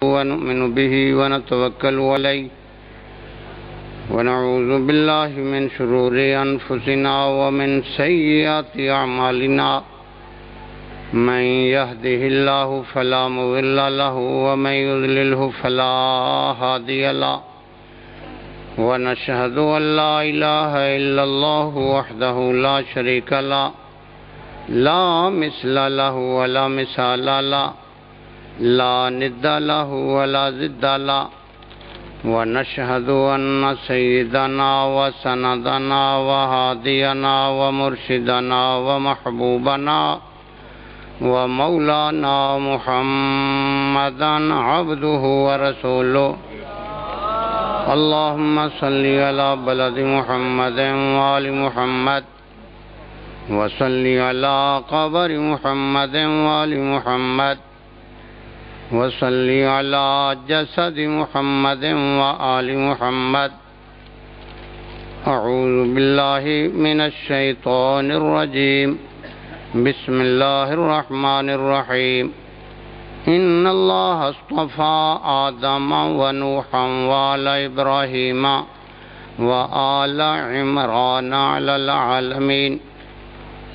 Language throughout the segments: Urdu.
ونؤمن به ونتوكل عليه ونعوذ بالله من شرور أنفسنا ومن سيئات أعمالنا من يهده الله فلا مضل له ومن يضلله فلا هادي له ونشهد أن لا إله إلا الله وحده لا شريك له لا مثل له ولا مثال له لا ند له ولا ضد له ونشهد أن سيدنا وسندنا وهادينا ومرشدنا ومحبوبنا ومولانا محمدا عبده ورسوله اللهم صل على بلد محمد وآل محمد وصل على قبر محمد وآل محمد وصل على جسد محمد وآل محمد أعوذ بالله من الشيطان الرجيم بسم الله الرحمن الرحيم إن الله اصطفى آدم ونوحا وآل إبراهيم وآل عمران على العالمين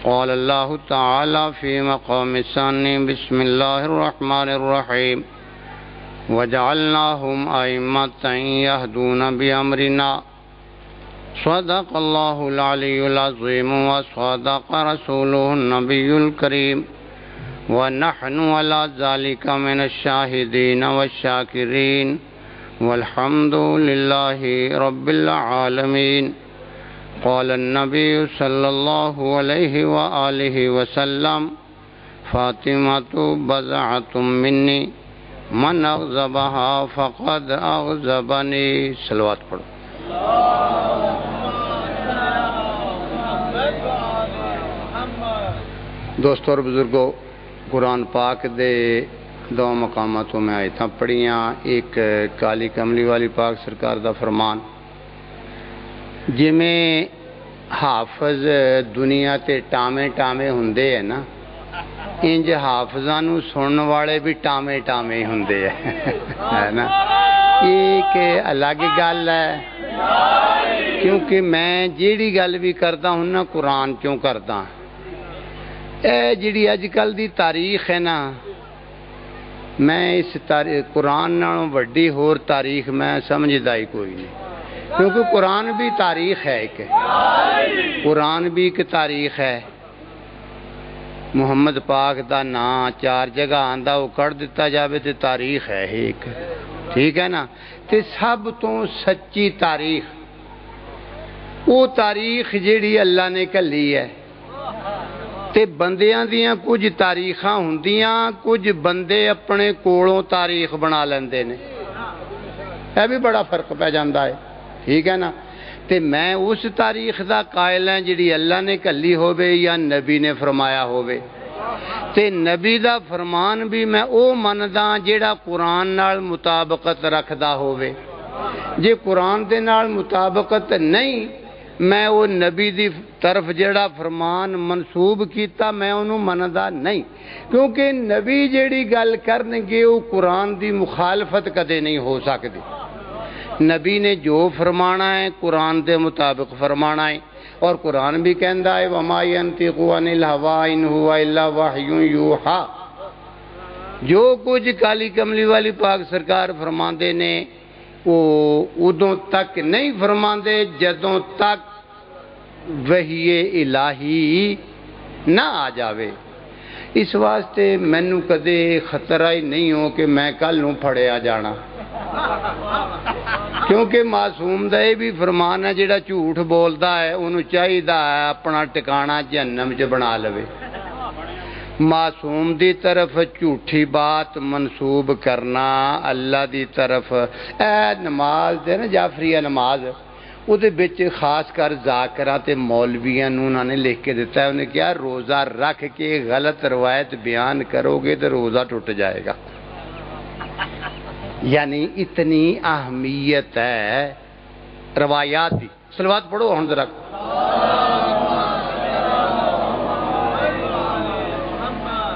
قال الله تعالى في مقام الثاني بسم الله الرحمن الرحيم وجعلناهم أئمة يهدون بأمرنا صدق الله العلي العظيم وصدق رسوله النبي الكريم ونحن على ذلك من الشاهدين والشاكرين والحمد لله رب العالمين قال النبي صلى الله عليه وآله وسلم فاطمة بضعة مني من أغضبها فقد أغضبني صلوات پڑھو دوستو اور بزرگوں، قرآن پاک دے دو مقاماتوں میں آیتاں پڑھیاں، ایک کالی کملی والی پاک سرکار دا فرمان جی میں حافظ دنیا تے ٹامے ٹامے ہندے ہیں نا، انج حافظانو سنن والے بھی ٹامے ٹامے ہندے ہے نا، ایک الگ گل ہے کیونکہ میں جیڑی گل بھی کردا ہوں نا قرآن کیوں کردا، اے جیڑی اج کل دی تاریخ ہے نا، میں اس قرآن نالوں وڈی ہور تاریخ میں سمجھدا ہی کوئی نہیں، کیونکہ قرآن بھی تاریخ ہے، ایک قرآن بھی ایک تاریخ ہے۔ محمد پاک دا نام 4 جگہ آندا وہ کر دیتا جاوے تے تاریخ ہے ایک، ٹھیک ہے نا، تے سب تو سچی تاریخ وہ تاریخ جیڑی اللہ نے کلی ہے، تے بندیاں دیاں کچھ تاریخاں ہوندیاں، کچھ بندے اپنے کولوں تاریخ بنا لیندے نے، یہ بھی بڑا فرق پہ جاندا ہے، ٹھیک ہے نا، تے میں اس تاریخ دا قائل ہیں جڑی اللہ نے کلی ہووے یا نبی نے فرمایا ہووے، تے نبی دا فرمان بھی میں او مندا جیڑا قرآن نال مطابقت رکھدا ہووے، جے قرآن دے نال مطابقت نہیں میں وہ نبی دی طرف جڑا فرمان منسوب کیتا میں انہوں مندا نہیں، کیونکہ نبی جیڑی گل کرنگے وہ قرآن دی مخالفت کدے نہیں ہو سکتی، نبی نے جو فرمانا ہے قرآن دے مطابق فرمانا ہے، اور قرآن بھی کہندا ہے وَمَا يَنْطِقُ عَنِ الْهَوَىٰ إِنْ هُوَ إِلَّا وَحْيٌ يُوحَىٰ، جو کچھ کالی کملی والی پاک سرکار فرماندے نے وہ ادوں تک نہیں فرماندے جدوں تک وحی الہی نہ آ جاوے، اس واسطے مینوں کدے خطرہ ہی نہیں ہو کہ میں کل نوں پھڑیا جانا، کیونکہ معصوم دا یہ بھی فرمان ہے جڑا جھوٹ بولدا ہے انہوں چاہیدا ہے اپنا ٹکانا جہنم چ بنا لوے، معصوم دی طرف جھوٹی بات منسوب کرنا اللہ دی طرف، اے نماز دے نا جعفریہ نماز، وہ دے بچ خاص کر ذاکرہ تے مولویاں انہوں نے لکھ کے دیتا ہے، انہیں کیا روزہ رکھ کے غلط روایت بیان کرو گے تو روزہ ٹوٹ جائے گا، یعنی اتنی اہمیت ہے روایات دی۔ صلوات پڑھو ہن ذرا۔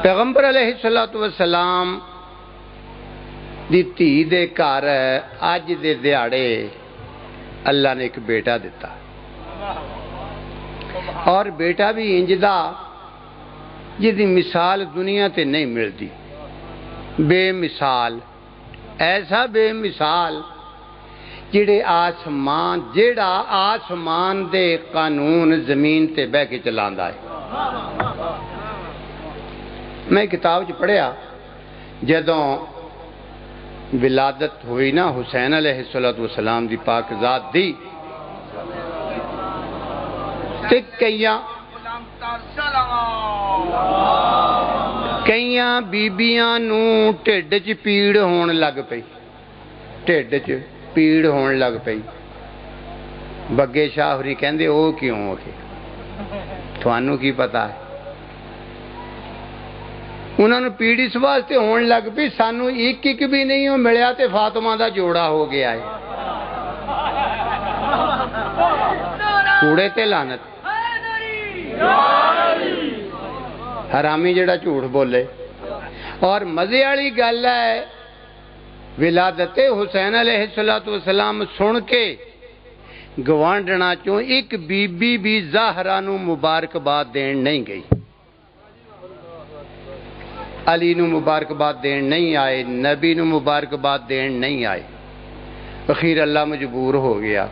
پیغمبر علیہ السلام دی دھی دے گھر اج دے دیہاڑے اللہ نے ایک بیٹا دیتا، اور بیٹا بھی انج دا جدی مثال دنیا تے نہیں ملتی، بے مثال، ایسا بے مثال جیڑا آسمان دے قانون زمین تے بہ کے چلاندا ہے۔ میں کتاب چ پڑھیا جدوں ولادت ہوئی نا حسین علیہ السلام دی پاک ذات دی، تے کئیاں بیبیاں نو ٹھڈ چ پیڑ ہون لگ پئی، ٹھڈ چ پیڑ ہون لگ پئی۔ بگے شاہ ہوری کہندے او کیوں ہو کے تھانوں کی پتا ہے؟ انہوں نے پیڑ اس واسطے ہون لگ پئی سانوں ایک ایک بھی نہیں ہو ملیا تے فاطمہ دا جوڑا ہو گیا ہے۔ کوڑے تے لعنت، حرامی جڑا جھوٹ بولے۔ اور مزے والی گل ہے ولادت حسین علیہ السلام سن کے گوانڈنا چوں ایک بی بی بھی زہرا نو مبارکباد دین نہیں گئی، علی نو مبارکباد دین نہیں آئے، نبی نو مبارکباد دین نہیں آئے۔ اخیر اللہ مجبور ہو گیا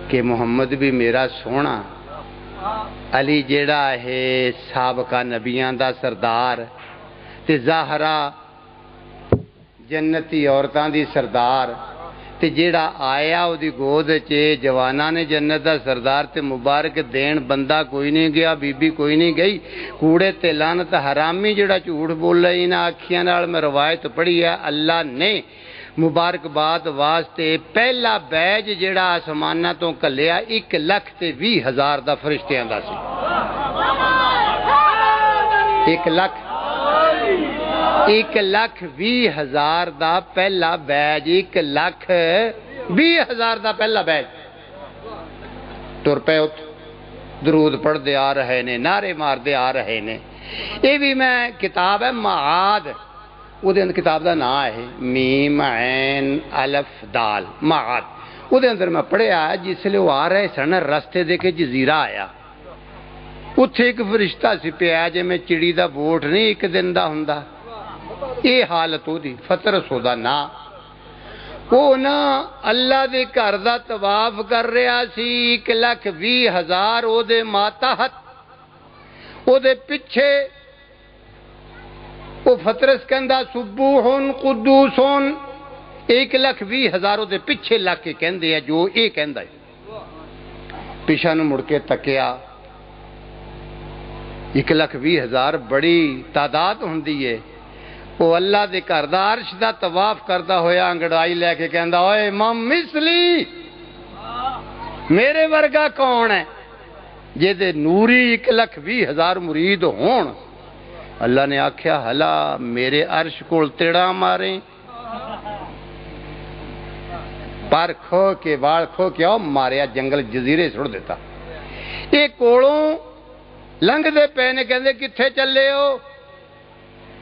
کہ محمد بھی میرا سونا، علی جیڑا ہے سابقہ نبیاں دا سردار تے زہرا جنتی عورتاں دی سردار، تے جیڑا آیا او دی گود چے جواناں نے جنت دا سردار تے مبارک دین بندہ کوئی نہیں گیا، بی بی کوئی نہیں گئی۔ کوڑے تے لعنت، حرامی جیڑا جھوٹ بول رہا انہاں آکھیاں نال میں روایت پڑھی ہے، اللہ نے مبارکباد واسطے پہلا بیج جیڑا آسماناں تو کلیا 1,20,000 دا فرشتیاں دا سی۔ 1,20,000 دا پہلا بیج، 1,20,000 دا پہلا بیج تر پہ درود پڑھ دے آ رہے نے، نعرے مار دے آ رہے نے۔ یہ بھی میں کتاب ہے معاد، وہ دے اندر کتاب دا نام ہے میم عین الف دال معاد، وہ دے اندر میں پڑھیا ہے جس لئے وہ آ رہے سن رستے دے کے جزیرہ آیا، اتھے ایک فرشتہ سی پیا جے میں چڑی دا بوٹ نہیں ایک دن دا ہوندا، یہ حالت ہو دی فترس ہو دا نا، وہ نا اللہ دے گھر دا طواف کر رہا سی 1,20,000 او دے ماتحت، او دے پچھے وہ فترس کہندا سبوحن قدوسن 1,20,000 او دے پچھے لگ کے کہندے ہیں جو اے کہندا ہے۔ پیچھے نو مڑ کے تکیا 1,20,000 بڑی تعداد ہوندی ہے۔ وہ اللہ دے گھر دا عرش دا طواف کردا ہویا انگڑائی لے کے کہندا اوئے امام مثلی میرے ورگا کون ہے جے دے نوری 1,20,000 مرید ہون؟ اللہ نے آکھیا ہلا میرے عرش کول تیڑا ماریں، پر کھو کے وال کھو کے آؤ ماریا جنگل جزیرے سڑ دیتا۔ یہ کولوں لنگ دے پینے کہندے کتھے چلے ہو؟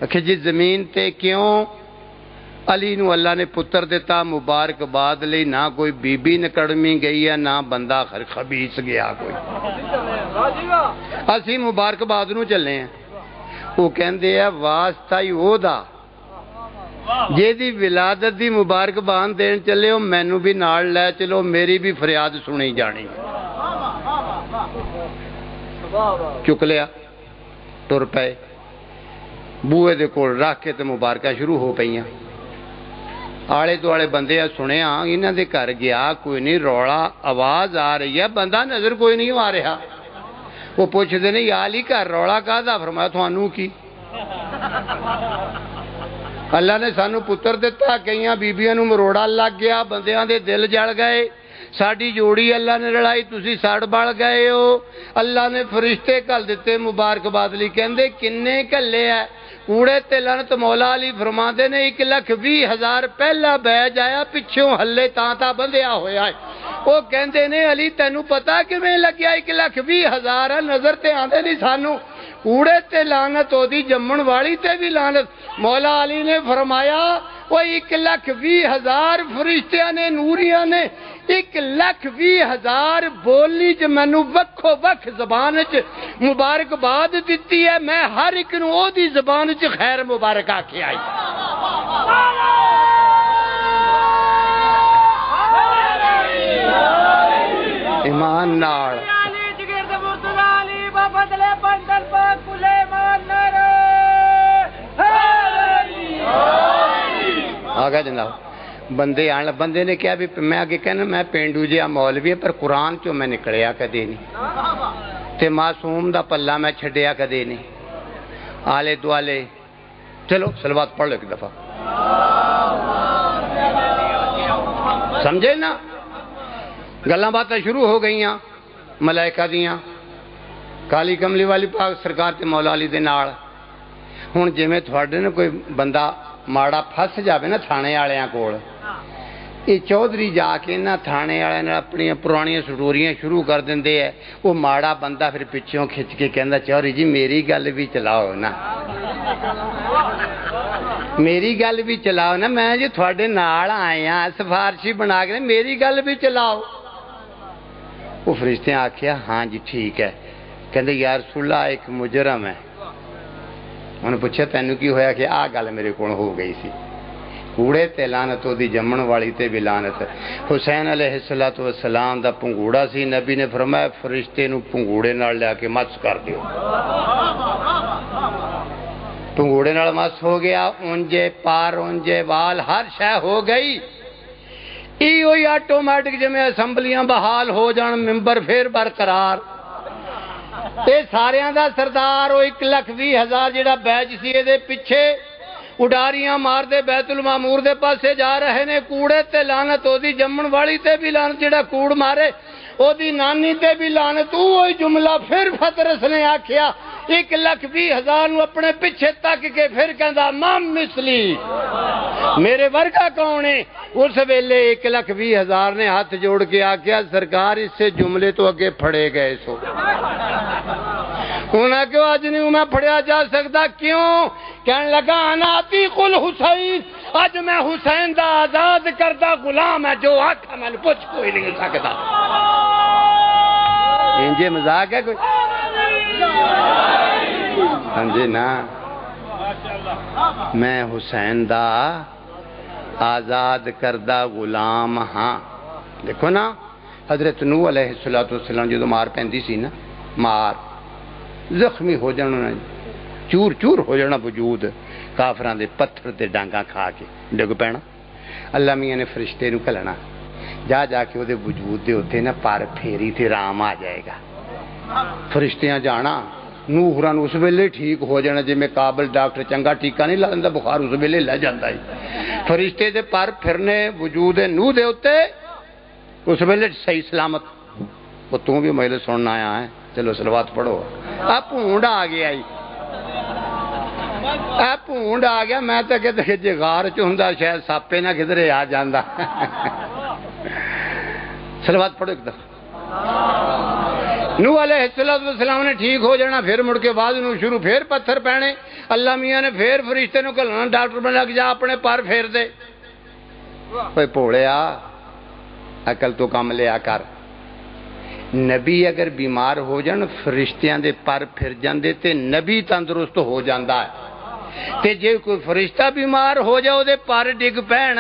کہ جی زمین تے کیوں؟ علی نو اللہ نے پتر دیتا مبارکباد لئی، نہ کوئی بی بی نکڑمی گئی ہے نہ بندہ خبیث گیا کوئی، اسی مبارکباد نو چلے ہیں۔ وہ کہندے ہیں واسطہ ہی او دا جے دی ولادت دی مبارکباد دین چلے ہو مینوں بھی نال لے چلو، میری بھی فریاد سنی جانی۔ چک لیا ٹر پے بوئے دے کول رکھ کے تے مبارکہ شروع ہو پئیاں۔ آلے دوالے بندے سنیا انہاں دے گھر گیا کوئی نہیں، رولا آواز آ رہی ہے بندہ نظر کوئی نہیں آ رہا۔ وہ پوچھتے نہیں یا علی گھر رولا کہدا؟ فرمایا تھانوں کی، اللہ نے سانو پتر دیتا، کئیاں بیبیاں نو مروڑا لگ گیا، بندیاں دے دل جل گئے، ساڈی جوڑی اللہ نے لڑائی تسی سڑ بڑ گئے ہو۔ اللہ نے فرشتے کل دیتے مبارکباد لی، کہندے کنے کلے ہے؟ کوڑے تے لعنت مولا علی فرماندے نے 1,20,000 پہلا بیج آیا پچھوں ہلے تا بندیا ہویا ہے۔ وہ کہندے نے علی تینوں پتا کیویں لگیا 1,20,000 ہے؟ نظر تے آندے نہیں سانو، کوڑے تے لعنت او دی جمن والی تے بھی لعنت. مولا علی نے فرمایا وہ 1,20,000 فرشتیاں نے نوریاں نے 1,20,000 بولی چ مینوں وکھو وکھ زبان چ مبارکباد دتی ہے. میں ہر ایک نو او دی زبان چ خیر مبارک آکھے آئی. ایمان نال آگا جناب بندے آن بندے نے کیا بھی میں آگے کہنا میں پینڈو جہا مولوی ہے پر قرآن چوں میں نکلیا کدے نہیں تے معصوم دا پلہ میں چھڈیا کدے نہیں. آلے دوالے چلو صلوات پڑھ لو ایک دفعہ سمجھے نا. گلاں باتیں شروع ہو گئیاں ملائکہ دیاں کالی کملی والی پاک سرکار تے مولا علی دے نال. ہن جویں تھوڑے نے کوئی بندہ ماڑا پھس جاوے نا تھانے والیاں کول یہ چودھری جا کے نا تھانے والے اپنی پرانی سٹوریاں شروع کر دیندے ہے. وہ ماڑا بندہ پھر پچھوں کھچ کے کہندا چودھری جی میری گل بھی چلاؤ نا میری گل بھی چلاؤ نا میں جی تھوڑے نال آئے ہاں سفارشی بنا کے میری گل بھی چلاؤ. وہ فرشتے آکھیا ہاں جی ٹھیک ہے. کہندے یا رسول اللہ ایک مجرم ہے. انہوں نے پوچھا تینوں کی ہویا کہ آ گل میرے کو ہو گئی سی. کوڑے تے لعنت دی جمن والی تے بھی لعنت. حسین علیہ السلام دا پنگوڑا سی. نبی نے فرمایا فرشتے نو پنگوڑے نال لے کے مس کر دیو. پنگوڑے نال مس ہو گیا. اونجے پار اونجے وال ہر شے ہو گئی. ایوئی آٹومیٹک جے میں اسمبلیاں بحال ہو جان ممبر پھر برقرار. اے ساریاں دا سردار او 1,20,000 جڑا بیج سی دے پیچھے اڈاریاں مار دے بیت المعمور دے پاسے جا رہے نے. کوڑے تے لعنت او دی جمن والی تے بھی لعنت جڑا کوڑ مارے او دی نانی تے بھی لعنت. وہی جملہ پھر پترس نے آکھیا 1,20,000 نو اپنے پیچھے تک کے پھر کہندا مام مثلی میرے ورگا کون ہے. اس ویلے 1,20,000 نے ہاتھ جوڑ کے آکھیا سرکار اس سے جملے تو اگے پھڑے گئے سو. انہاں کیوں آج نہیں میں پھڑیا جا سکتا کیوں؟ کہنے لگا انا عتیق الحسین اج میں حسین دا آزاد کردہ غلام ہے جو آکھا میں نے پوچھ کوئی نہیں سکتا. انجے مذاق ہے کوئی سمجھے نا. میں حسین دا آزاد کردہ غلام ہاں. دیکھو نا حضرت نوح علیہ السلام جو مار پہندی سی نا مار زخمی ہو جانا چور چور ہو جانا وجود کافران دے پتھر دے ڈانگاں کھا کے ڈگ پینا. اللہ میاں نے فرشتے نو کلنا جا جا کے وہ دے وجود دے ہوتے نا پار پھیری تے رام آ جائے گا. فرشتیاں جانا نوح ران اس ویلے ٹھیک ہو جانا جی میں قابل ڈاکٹر چنگا ٹیکا نہیں لاندہ بخار اس ویلے لے جاندہ ہے. فرشتے دے پار پھرنے وجود نوح دے ہوتے اس ویلے صحیح سلامت. وہ تم بھی مہلے سننا آیا ہے چلو صلوات پڑھو. آپ ہونڈا آ گیا ہی آپ ہونڈا آ گیا. میں تو کہتے کہ جی غار چوندہ شاید ساپے نہ کدھرے آ جاندہ. صلوات پڑھو ایک دفعہ. نوح علیہ السلام نے ٹھیک ہو جانا پھر مڑ کے بعد نو شروع پھر پتھر پہنے. اللہ میاں نے پھر فرشتے نو کلنا ڈاکٹر بنا کے جا اپنے پار پھیر دے. کوئی پوڑے آ عقل تو کام لیا کر. نبی اگر بیمار ہو جان فرشتیاں دے پر پھر جاندے تے نبی تندرست ہو جاندا ہے. تے جے کوئی فرشتہ بیمار ہو جائے دے پر ڈگ پین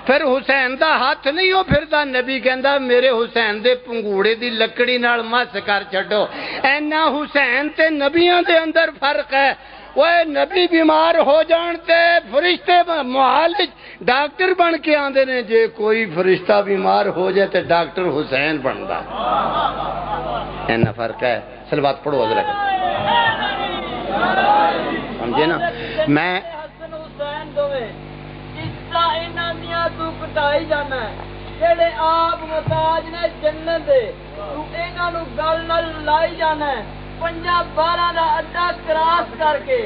پھر حسین دا ہاتھ نہیں ہو پھردا. نبی کہندا میرے حسین دے پنگوڑے دی لکڑی نال مس کر چھڈو. اینا حسین تے نبیاں دے اندر فرق ہے. وہ نبی بیمار ہو جان تے فرشتے معالج ڈاکٹر بن کے آندے نے. جے کوئی فرشتہ بیمار ہو جائے تے ڈاکٹر حسین بندا. اینا فرق ہے. صلوات پڑھو حضرت سمجھے نا. میں حسن حسین دوے قصہ انہاں میاں تو کٹائی جانا ہے جڑے آپ محتاج نے جنت دے تو انہاں نو گل نال لائی جانا ہے. 5-12 دا اڈا کراس کر کے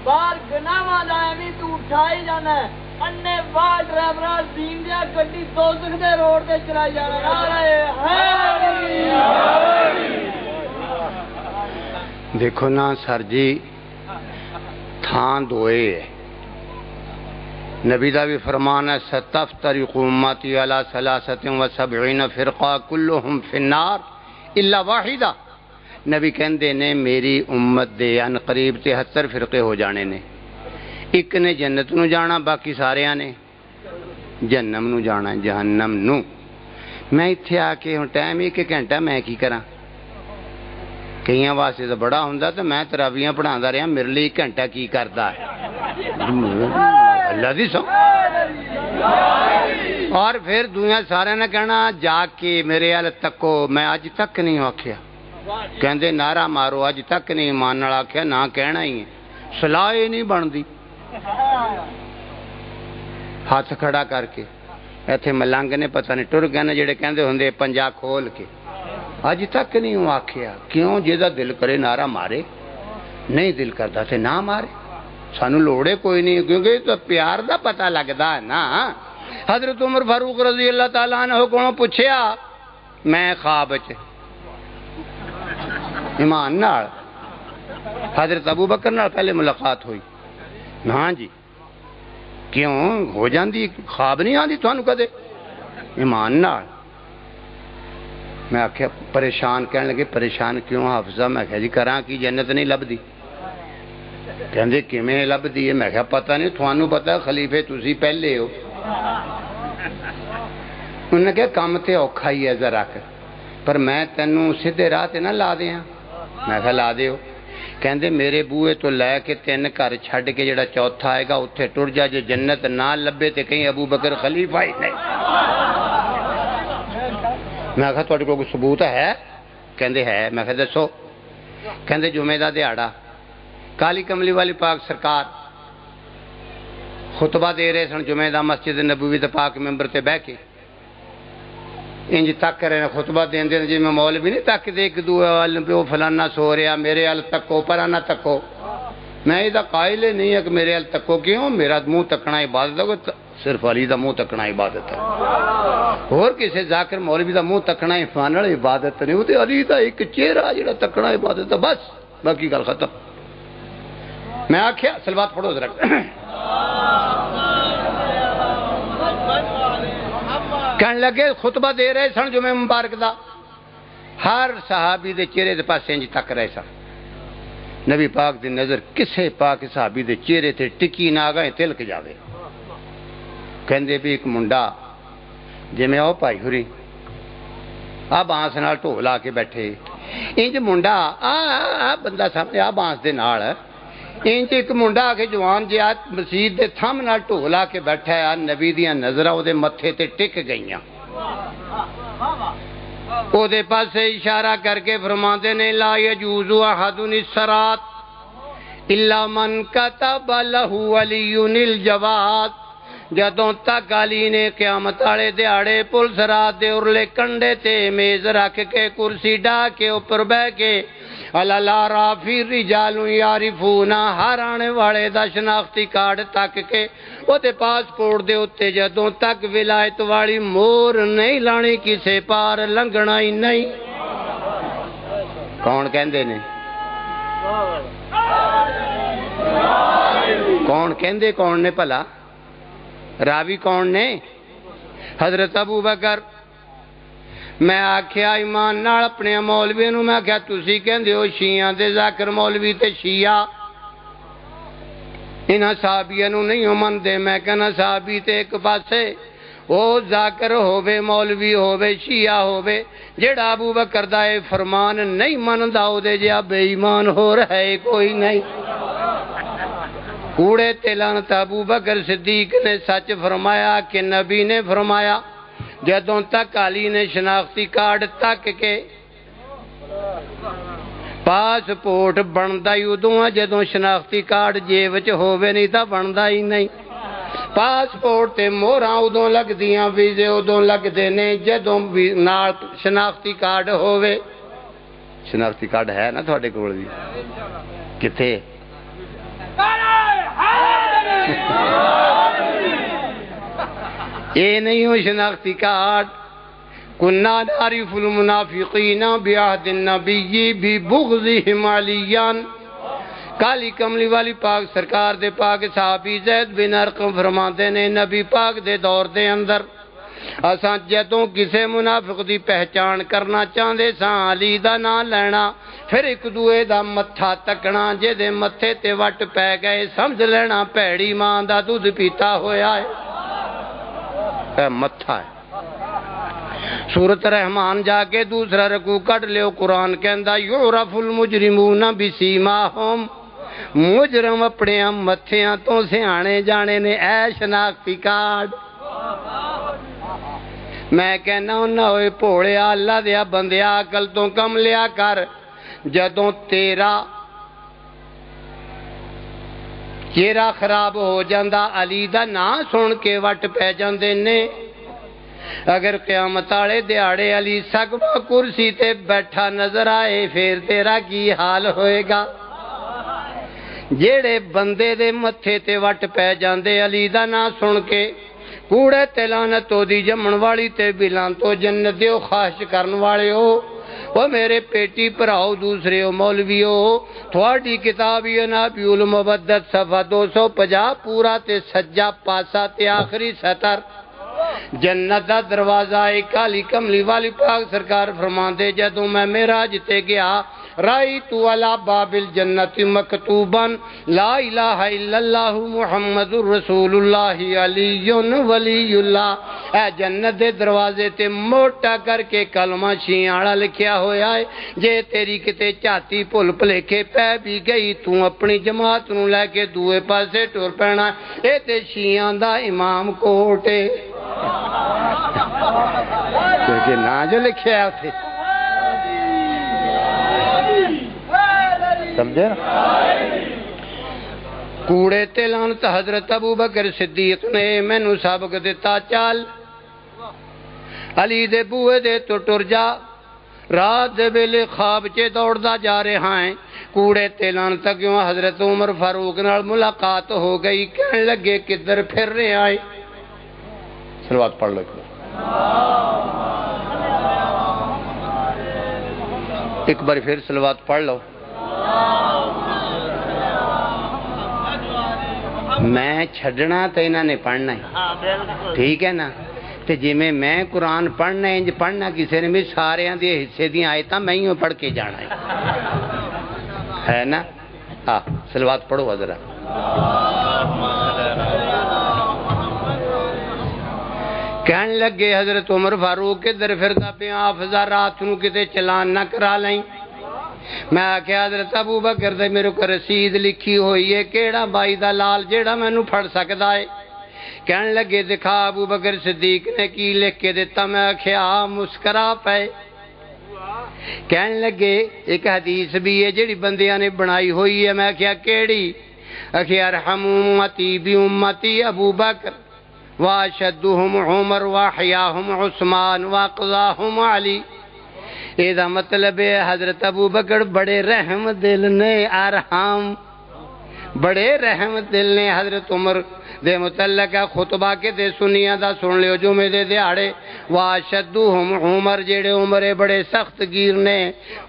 باہر گناواں دا ایویں تو اٹھائی جانا ہے. انے واہ ڈرائیوراں زیندیا گڈی دوزخ دے روڈ تے چلائی جانا. نعرہ حیدری دیکھو نا سر جی تھان دوئے ہے، نبی دا بھی فرمان ہے ستفترق امتی علی 73 فرقہ کلہم فی النار الا واحدہ۔ نبی کہندے نے میری امت دے ان قریب 73 فرقے ہو جانے نے، ایک نے جنت نو جانا، باقی سارے نے جہنم نو جانا، جہنم نو۔ میں اتھے آ کے ہوں ٹائم ایک گھنٹہ میں کی کراں، کئی واسطے تو بڑا ہوں تو میں تراویاں پڑھا رہا، میرے لیے ایک گھنٹہ کی کرتا ہے اللہ دی سو۔ اور پھر دنیا سارے نے کہنا جا کے میرے ال تکو، میں اج تک نہیں آکھیا، کہندے نعرہ مارو، اج تک نہیں مان والا آکھیا نہ کہنا ہی ہے، صلاح ہی نہیں بندی۔ ہاتھ کھڑا کر کے ایتھے ملنگ نے پتہ نہیں ٹر گئے نے جڑے کہندے ہوندے پنجا کھول کے، اج تک نہیں ہوں آکھیا، کیوں؟ جیدا دل کرے نعرہ مارے، نہیں دل کرتا تھے نہ مارے، سانو لوڑے کوئی نہیں، کیونکہ تو پیار دا پتہ لگدا ہے نا۔ حضرت عمر فاروق رضی اللہ تعالیٰ عنہ کو پوچھیا، میں خواب چ ایمان نال حضرت ابو بکر نال پہلے ملاقات ہوئی، ہاں جی، کیوں ہو جاندی خواب نہیں آندی تھانوں کدے؟ ایمان نال۔ میں آخیا پریشان، کہنے لگے پریشان کیوں حافظہ؟ میں کہا جی کراں کی، جنت نہیں لبدی۔ کہندے کیویں لبدی ہے؟ میں کہا پتہ نہیں، تھانوں پتہ خلیفے تسی پہلے ہو۔ انہوں نے کہا کام تے اوکھا ہی ہے ذرا پر میں تینوں سیدھے راہ تے نہ لا دیاں۔ میں کہا لا دیو۔ کہندے میرے بوئے تو لے کے 3 گھر چھڈ کے جڑا چوتھا آئے گا اتھے ٹر جا، جے جنت نہ لبے تے کہیں ابو بکر خلیفہ ہی نہیں۔ میں کہا تواڈے کول کوئی ثبوت ہے؟ کہندے ہے۔ میں کہا دسو۔ کہندے جمعے دا دیہاڑا، کالی کملی والی پاک سرکار خطبہ دے رہے سن جمعے دا مسجد نبوی تے پاک ممبر تے بیٹھ کے، انج تک رہے خطبہ دین دے جی میں مولوی نہیں تک دے ایک دوے وال پیو فلانا سو رہا، میرے ال تکو پرا نہ تکو۔ میں یہ قائل نہیں ہے کہ میرے ال تکو، کیوں؟ میرا منہ تکنا عبادت ہے، صرف علی دا منہ تکنا عبادت ہے، اور کسی ذاکر مولوی دا منہ تکنا ایمان والی عبادت نہیں، وہ تے علی دا ایک چہرہ جڑا تکنا عبادت ہے، بس باقی گل ختم۔ میں آکھیا صلوات پڑھو ذرا۔ کہنے لگے خطبہ دے رہے سن جمعہ مبارک دا، ہر صحابی دے چہرے دے پاسے انج تک رہے سن، نبی پاک دی نظر کسے پاک صحابی دے چہرے تے ٹکی نہ گئے تلک جاوے۔ کہندے بھی ایک منڈا جویں او پائی ہوری آ بانس نال ڈھول لا کے بیٹھے، انج منڈا آ بندہ سامنے آ بانس دے نال، انج ایک منڈا آ کے جوان جی مسجد دے تھم نال ڈھول لا کے بیٹھا ہے، نبی دیاں نظراں او دے متھے تے ٹک گئیاں، او دے پاسے اشارہ کر کے فرماندے نے لا یجوز احد الصراط الا من كتب له ولی الجواد۔ جدوں تک علی نے قیامت والے دیہاڑے پل صراط دے ارلے کنڈے تے میز رکھ کے کرسی ڈا کے اوپر بہ کے اللہ فی رجال یعرفون، ہر آنے والے دا شناختی کارڈ تک کے وہ تے پاسپورٹ دے اتے جدوں تک ولایت والی مور نہیں لانی کسے پار لنگنا ہی نہیں۔ کون کہندے نے؟ کون کہندے کون نے بھلا؟ راوی کون نے؟ حضرت ابو بکر۔ میں آکھیا ایمان نال اپنے مولوی نو، میں آکھیا تسی کہندے ہو شیعہ دے ذاکر مولوی تے شیعہ انہاں صحابیاں نو نہیں مندے، میں کہنا صحابی تے ایک پاسے او ذاکر ہووے مولوی ہووے شیعہ ہووے، جڑا ابو بکر دا اے فرمان نہیں مندا او دے جا بے ایمان ہو رہا ہے کوئی نہیں۔ کوڑے تلانت ابو بکر صدیق نے سچ فرمایا کہ نبی نے فرمایا جدوں تک علی نے شناختی کارڈ تک کے پاسپورٹ بندا ہی ادوں جدوں شناختی کارڈ جیب چ ہووے، نہیں تا بندا ہی نہیں۔ پاسپورٹ تے موہراں ادوں لگدیاں، ویزے ادوں لگدے نے جدوں نال شناختی کارڈ ہووے۔ شناختی کارڈ ہے نا تھوڑے کول بھی؟ کتھے؟ یہ نہیں ہو شناختی کارڈ، كنا نعرف المنافقين بعهد النبي ببغضهم عليا. کالی کملی والی پاک سرکار دے پاک صحابی زید بن ارقم فرماندے نے نبی پاک دے دور دے اندر اساں جدوں کسے منافق دی پہچان کرنا چاہندے ساں علی دا نام لینا پھر ایک دوے دا متھا تکنا جے دے متھے تے وٹ پے گئے سمجھ لینا پیڑی ماں دا دودھ پیتا ہویا ہے. اے متھا ہے. سورت رحمان جا کے دوسرا رکوع کٹ لیو. قرآن کہندا یعرف المجرمون بسیماہم. مجرم اپنے متھیاں تو سیانے جانے نے اے شناختی کارڈ. میں کہنا ہونا ہوئے پوڑیا اللہ دیا بندیا عقل تو کم لیا کر. جدوں تیرا چہرہ خراب ہو جاندہ علی دا نا سن کے وٹ پہ جاندے نے. اگر قیامت والے دیہاڑے علی سگوا کرسی تے بیٹھا نظر آئے پھر تیرا کی حال ہوئے گا. جیڑے بندے دے متھے تے وٹ پہ جاندے علی دا نا سن کے کوڑے تے لعنت دی جمن والی تے بلان تو جنت دیو خواہش کرن والے ہو. وہ میرے پیٹی پراؤ دوسرے ہو مولویو تھوڑی کتابی نابی المبدد صفحہ 250 پورا تے سجا پاسا تے آخری سطر. جنت دا دروازہ ایک کالی کملی والی پاک سرکار فرماندے جدوں میں معراج تے گیا رأیت علی باب الجنت مکتوبا لا الہ الا اللہ محمد رسول اللہ علی ولی اللہ. اے جنت دے دروازے تے موٹا کر کے کلمہ شیعہ لکھیا ہویا ہے. جے تیری کتے چاتی پل پلیکھے پہ بھی گئی تو اپنی جماعت نو لے کے دوے پاسے ٹر پینا. اے تے شیعہ دا امام کوٹے کیونکہ نا جو لکھیا ہے اسے سمجھے. کوڑے تے لعنت حضرت ابو بکر صدیق نے مینوں سبق دیتا چل علی دے بوئے دے تو ٹر جا. رات دے ویلے خواب چے دوڑدا جا رہا ہے. کوڑے تے لعنت کیوں حضرت عمر فاروق نال ملاقات ہو گئی. کہنے لگے کدھر پھر رہے آئے. صلوات پڑھ لو. ایک بار پھر صلوات پڑھ لو. میں چھڑنا تو انہوں نے پڑھنا ہے ٹھیک ہے نا. تے جی میں قرآن پڑھنا ہے انج پڑھنا کسی نے بھی سارے دے حصے دی آیتاں میں ہی پڑھ کے جانا ہے نا. صلوات پڑھو حضرت. کہنے لگے حضرت عمر فاروق کے در پھردا پیا حافظہ رات نو کتے چلان نہ کرا لیں. میں آکھیا حضرت ابو بکر دے میرے کو رسید لکھی ہوئی ہے کیڑا بائی دا لال جیڑا میں نو پھڑ سکدا ہے. کہنے لگے دکھا. ابو بکر صدیق نے کی لکھ کے دیتا. میں آکھیا مسکرا پے. کہنے لگے ایک حدیث بھی ہے جیڑی بندیاں نے بنائی ہوئی ہے. میں آکھیا کیڑی. آکھیا ارحم امتی بی امتی ابو بکر واشدہم عمر واحیاہم عثمان واقضاہم علی. یہ دا مطلب ہے حضرت ابو بکر بڑے رحم دل نے ارحم بڑے رحم دل نے. حضرت عمر دے متعلقہ خطبہ کے دے سنیاں دا سن لیو جمعے دے دیہاڑے. واشدہم عمر جیڑے عمرے بڑے سخت گیر نے.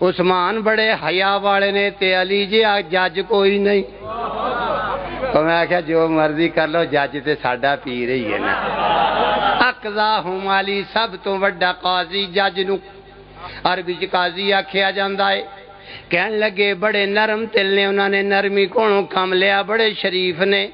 عثمان بڑے حیا والے نے. تے علی جی جج کوئی نہیں. تو میں آخیا جو مرضی کر لو جج تے ساڈا پیر ہی ہے نا. اقضاہم علی سب تو وڈا قاضی جج نو عربی چ قاضی آکھیا جاندا ہے. کہنے لگے بڑے نرم دل نے. انہوں نے نرمی کونوں کم لیا. بڑے شریف نے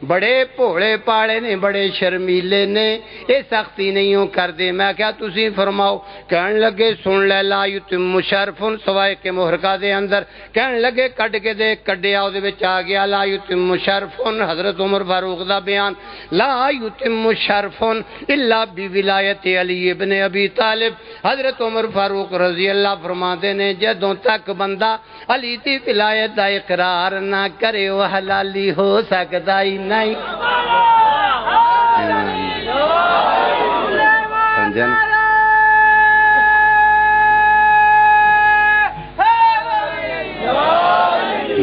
بڑے پوڑے پاڑے نے بڑے شرمیلے نے. یہ سختی نہیں ہو کر دے. میں کیا تسی فرماؤ. کہنے لگے سن لے لا یتم مشرفن سوائے کے محرکہ دے اندر. کہنے لگے کٹ کے دے کڈیا او دے وچ آ گیا لا یتم مشرفن حضرت عمر فاروق دا بیان. لا یتم مشرفن الا بولایت علی ابن ابی طالب. حضرت عمر فاروق رضی اللہ فرماتے نے جدوں تک بندہ علی دی ولایت دا اقرار نہ کرے وہ حلالی ہو سکتا ہی نہیں.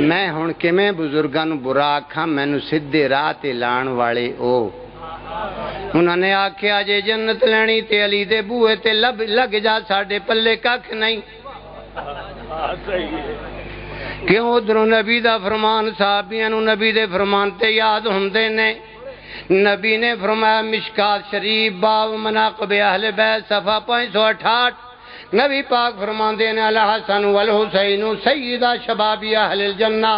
میں ہن کیویں بزرگاں نوں برا آکھاں. مینوں سیدھے راہ تے لان والے او انہوں نے آکھیا جے جنت لینی تے علی دے بوئے تے لگ جا ساڑے پلے ککھ نہیں کیوں ادھروں نبی دا فرمان صحابیاں نو نبی دے فرمان تے یاد ہوندے نے نبی نے فرمایا مشکات شریف باب مناقب اہل بیت صفحہ 568 نبی پاک فرماندے نے الحسن والحسین سیدہ شبابی اہل الجنہ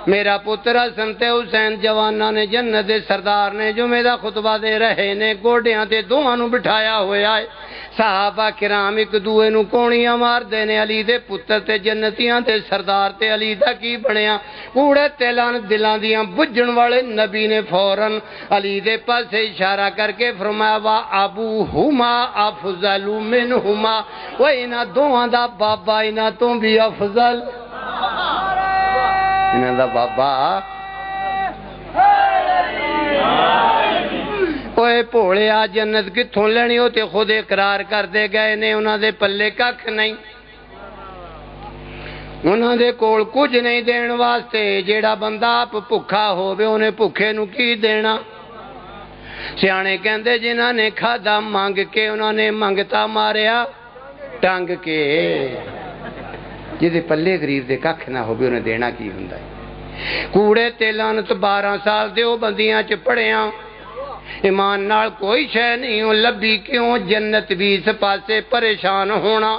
میرا پتر حسن تے حسین جوانہ نے جنت دے سردار نے جو میرا خطبہ دے رہے نے گوڑیاں تے دوہاں نو بٹھایا ہویا ہے صحابہ کرام ایک دوئے نو کونیاں مار دینے علی دے پتر تے جنتیاں تے سردار تے علی دا کی بنیا کوڑے تیلان دلان دیاں بجن والے نبی نے فوراً علی دے پاس اشارہ کر کے فرمایا وا ابوہما افضل منہما و انہاں دوہاں دا بابا انہاں تو بھی افضل انہاں دا بابا اوے پوڑے آ جنت کتھوں لینی ہو تے خود اقرار کر دے گئے نے انہاں دے پلے ککھ نہیں انہاں دے کول کچھ نہیں دین واسطے جیڑا بندہ آپ بھکھا ہووے انہیں بھکھے نو کی دینا سیانے کہندے جنہاں نے کھادا مانگ کے انہاں نے منگتا ماریا ٹنگ کے جدے پلے غریب دے ککھ نہ ہووے انہیں دینا کی ہوندا ہے کوڑے تے لعنت 12 سال دیو بندیاں چ پڑھیاں ایمان نال کوئی شے نہیں ہو لبی کیوں جنت بھی اس پاسے پریشان ہونا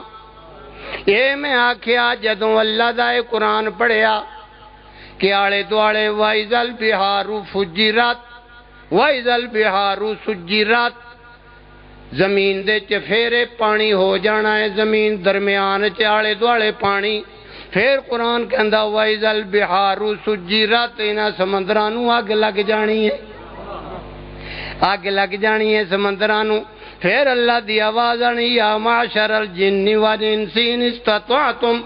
یہ میں آکھیا جدوں اللہ دا قرآن پڑھیا کہ آلے دوالے وَإِذَا الْبِحَارُ فُجِّرَتْ وَإِذَا الْبِحَارُ سُجِّرَتْ زمین دے چفیرے پانی ہو جانا ہے زمین درمیان چالے دوالے پانی پھر قرآن کہندا وَإِذَا الْبِحَارُ سُجِّرَتْ انہاں سمندرانوں اگ لگ جانی ہے آگ لگ جانی ہے سمندرانوں پھر اللہ دی آواز آنی یا معشر الجن والانس ان استطعتم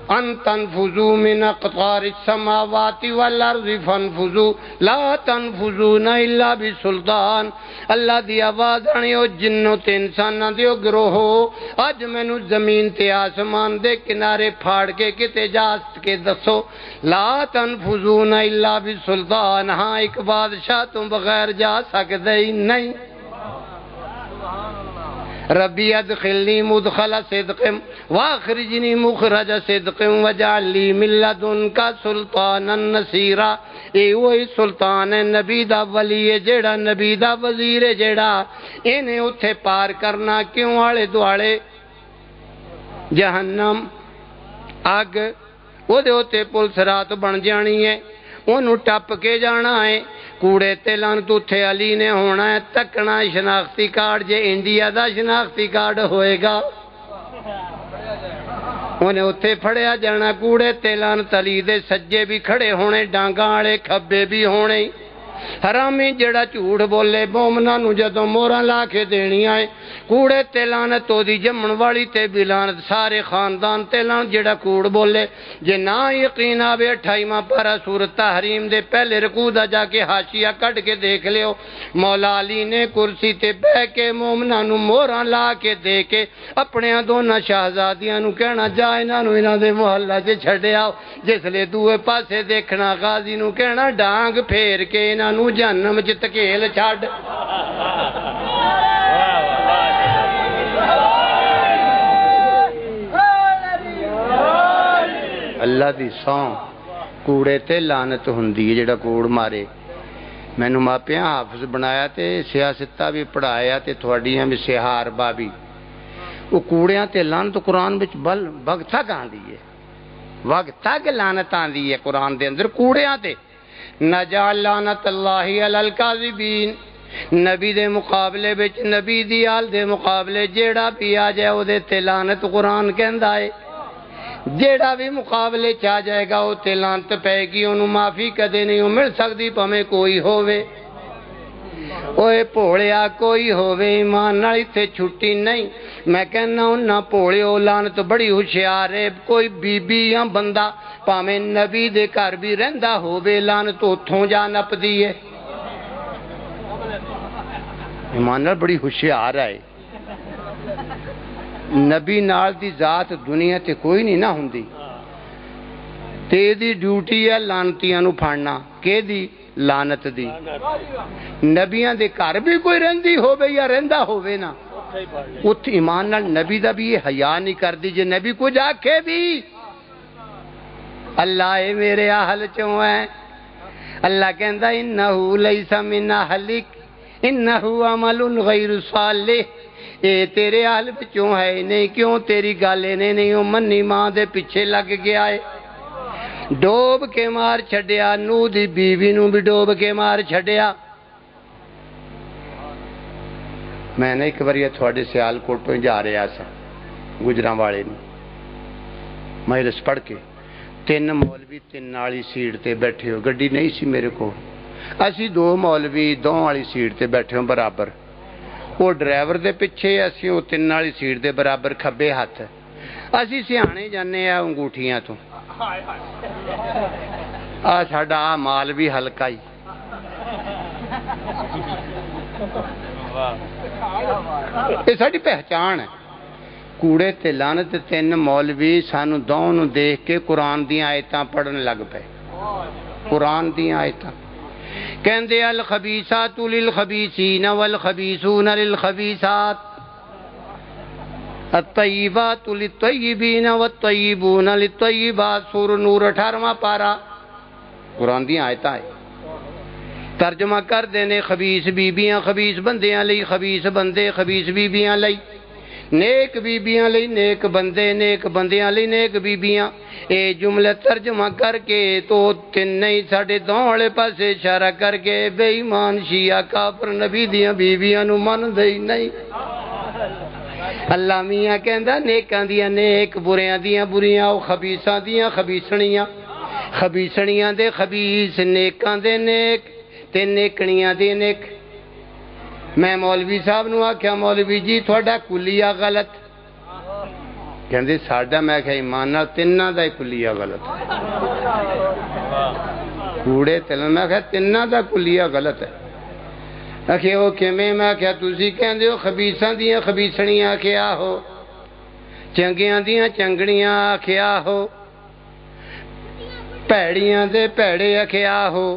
ان تنفذوا من اقطار السماوات والارض فانفذوا لا تنفذون الا بسلطان اللہ دی آواز آنی او جنوں تے انساناں دیو گروہو اج مینوں زمین تے آسمان دے کنارے پھاڑ کے کتے جا کے دسو لا تنفذون الا بسلطان ہاں ایک بادشاہ تم بغیر جا سکدے ہی نہیں ربی ادخلنی مدخل صدق واخرجنی مخرج صدق وجعل لی من لدنک سلطانا نصیرا اے وہی سلطان ہے نبی دا ولی ہے جیڑا نبی دا وزیر ہے جیڑا انہیں اتھے پار کرنا کیوں آلے دوالے جہنم آگ وہ دے ہوتے پل سرات بن جانی ہے انہوں ٹپ کے جانا ہے کوڑے تیلان تو تھے علی نے ہونا ہے تکنا شناختی کارڈ جے انڈیا دا شناختی کارڈ ہوئے گا انہیں اتھے پھڑیا جانا کوڑے تیلان تلی دے سجے بھی کھڑے ہونے ڈانگاں آڑے کھبے بھی ہونے حرامی جڑا جھوٹ بولے مومنا نو جدوں موراں لا کے دینی آئے کوڑے تے لعنت تو دی جمن والی تے بھی لعنت سارے خاندان تے لعنت جڑا کوڑ بولے جے نہ یقین آوے 28واں پارہ سورۃ تحریم دے پہلے رکوع دا جا کے حاشیہ کٹ کے دیکھ لیو مولا علی نے کرسی تے بہ کے مومنا نو موراں لا کے دے کے اپنے دونوں شہزادیاں نو کہنا جا انہاں نو انہاں دے محلہ چ چھڈیا جس لے دوے پاسے دیکھنا غازی نو کہنا ڈانگ پھیر کے انہاں نو جہنم چ تکیل چھڈ اللہ دی سوں کوڑے تے لعنت ہوندی ہے جڑا کوڑ مارے مینوں ماپیاں حافظ بنایا تے سیاستہ بھی پڑھایا تے تھوڑیاں بھی سہار بابی وہ کوڑیاں تے لعنت قرآن وچ بل وقت تک آندی ہے وقت تک لعنت آندی ہے قرآن دے اندر کوڑیاں تے نجعل لعنت اللہ علی الکاذبین نبی دے مقابلے وچ نبی دی آل دے مقابلے جیڑا بھی آ جائے او دے تے لعنت قرآن کہندا ہے جیڑا بھی مقابلے چاہ جائے گا وہ تے لعنت پے گی انہوں معافی کدے نہیں مل سکتی پاویں کوئی ہووے اوے پوڑیا کوئی ہووے ایمان نال ایتھے چھٹی نہیں میں کہنا انہاں پوڑیو لعنت بڑی ہوشیار ہے کوئی بی بی یا بندہ پاویں نبی دے گھر بھی رہندا ہووے لعنت اوتھوں جا نپدی ہے ایمان نال بڑی ہوشیار ہے نبی نال دی ذات دنیا تے کوئی نہیں نہ ہوندی تے دی ڈیوٹی ہے لعنتیاں نو پھڑنا کہ دی لانت دی نبیاں دے گھر بھی کوئی رہندی ہووے یا رہندا ہووے نا اتھ ایمان نال نبی دا بھی یہ حیا نہیں کردی جے نبی کچھ آکھے بھی اللہ اے میرے اہل چوں ہے اللہ کہندا انہو لیس من اہلک انہو عمل غیر صالح اے تیرے اہل وچوں ہے نہیں کیوں تیری گل نے نہیں منی ماں دے پیچھے لگ گیا ہے ڈوب کے مار چھڈیا نوح دی بیوی نو بھی ڈوب کے مار چھڈیا میں نے ایک باری تھوڑے سیال کوٹوں جا رہا سا گجراں والے نو مجلس پڑھ کے تین مولوی تین والی سیٹ تے بیٹھے ہو گڈی نہیں سی میرے کو اسی دو مولوی دو والی سیٹ تے بیٹھے ہو برابر وہ ڈرائیور دے پیچھے اسی وہ تین والی سیٹ دے برابر کھبے ہاتھ اسی سیانے جانے آ انگوٹھیاں تو آ ساڈا آ مال بھی ہلکا ہی یہ ساری پہچان ہے کوڑے تے لعنت تین مولوی سانو دونوں نو دیکھ کے قرآن دیاں آیتاں پڑھن لگ پے قرآن دیاں آیتاں کہندے الخبیثات للخبیثین والخبیثون للخبیثات الطیبات للطیبین والطیبون للطیبات سورہ نور 18واں پارا قرآن دیاں آیتاں ہے ترجمہ کر دینے خبیث بیبیاں خبیث بندیاں لئی خبیث بندے خبیث بیبیاں لئی نیک بیبیاں لئی نیک بندے نیک بندیاں لئی نیک بیبیاں اے جملے ترجمہ کر کے تو تین نہیں ساڑھے دوں والے پاسے اشارہ کر کے بے ایمان شیعہ کافر نبی دیاں بیبیاں نو من دئی نہیں اللہ میاں کہندا نیکاں دیاں نیک بریاں دیاں بریاں او خبیثاں دیاں خبیثنیاں خبیثنیاں دے خبیث نیکاں دے نیک تے نیکڑیاں دے نیک میں مولوی صاحب نو آکھیا مولوی جی تھوڑا کلیہ غلط کہندے ساڈا میں کہ ایمان نال تیناں دا کلیہ غلط کوڑے تلن میں کہ تیناں دا کلیہ غلط ہے آکھے او کیویں میں کہ تسی کہندے ہو خبیثاں دیاں خبیثڑیاں آکھیا ہو چنگیاں دیاں چنگڑیاں آکھیا ہو پیڑیاں دے پیڑے آکھیا ہو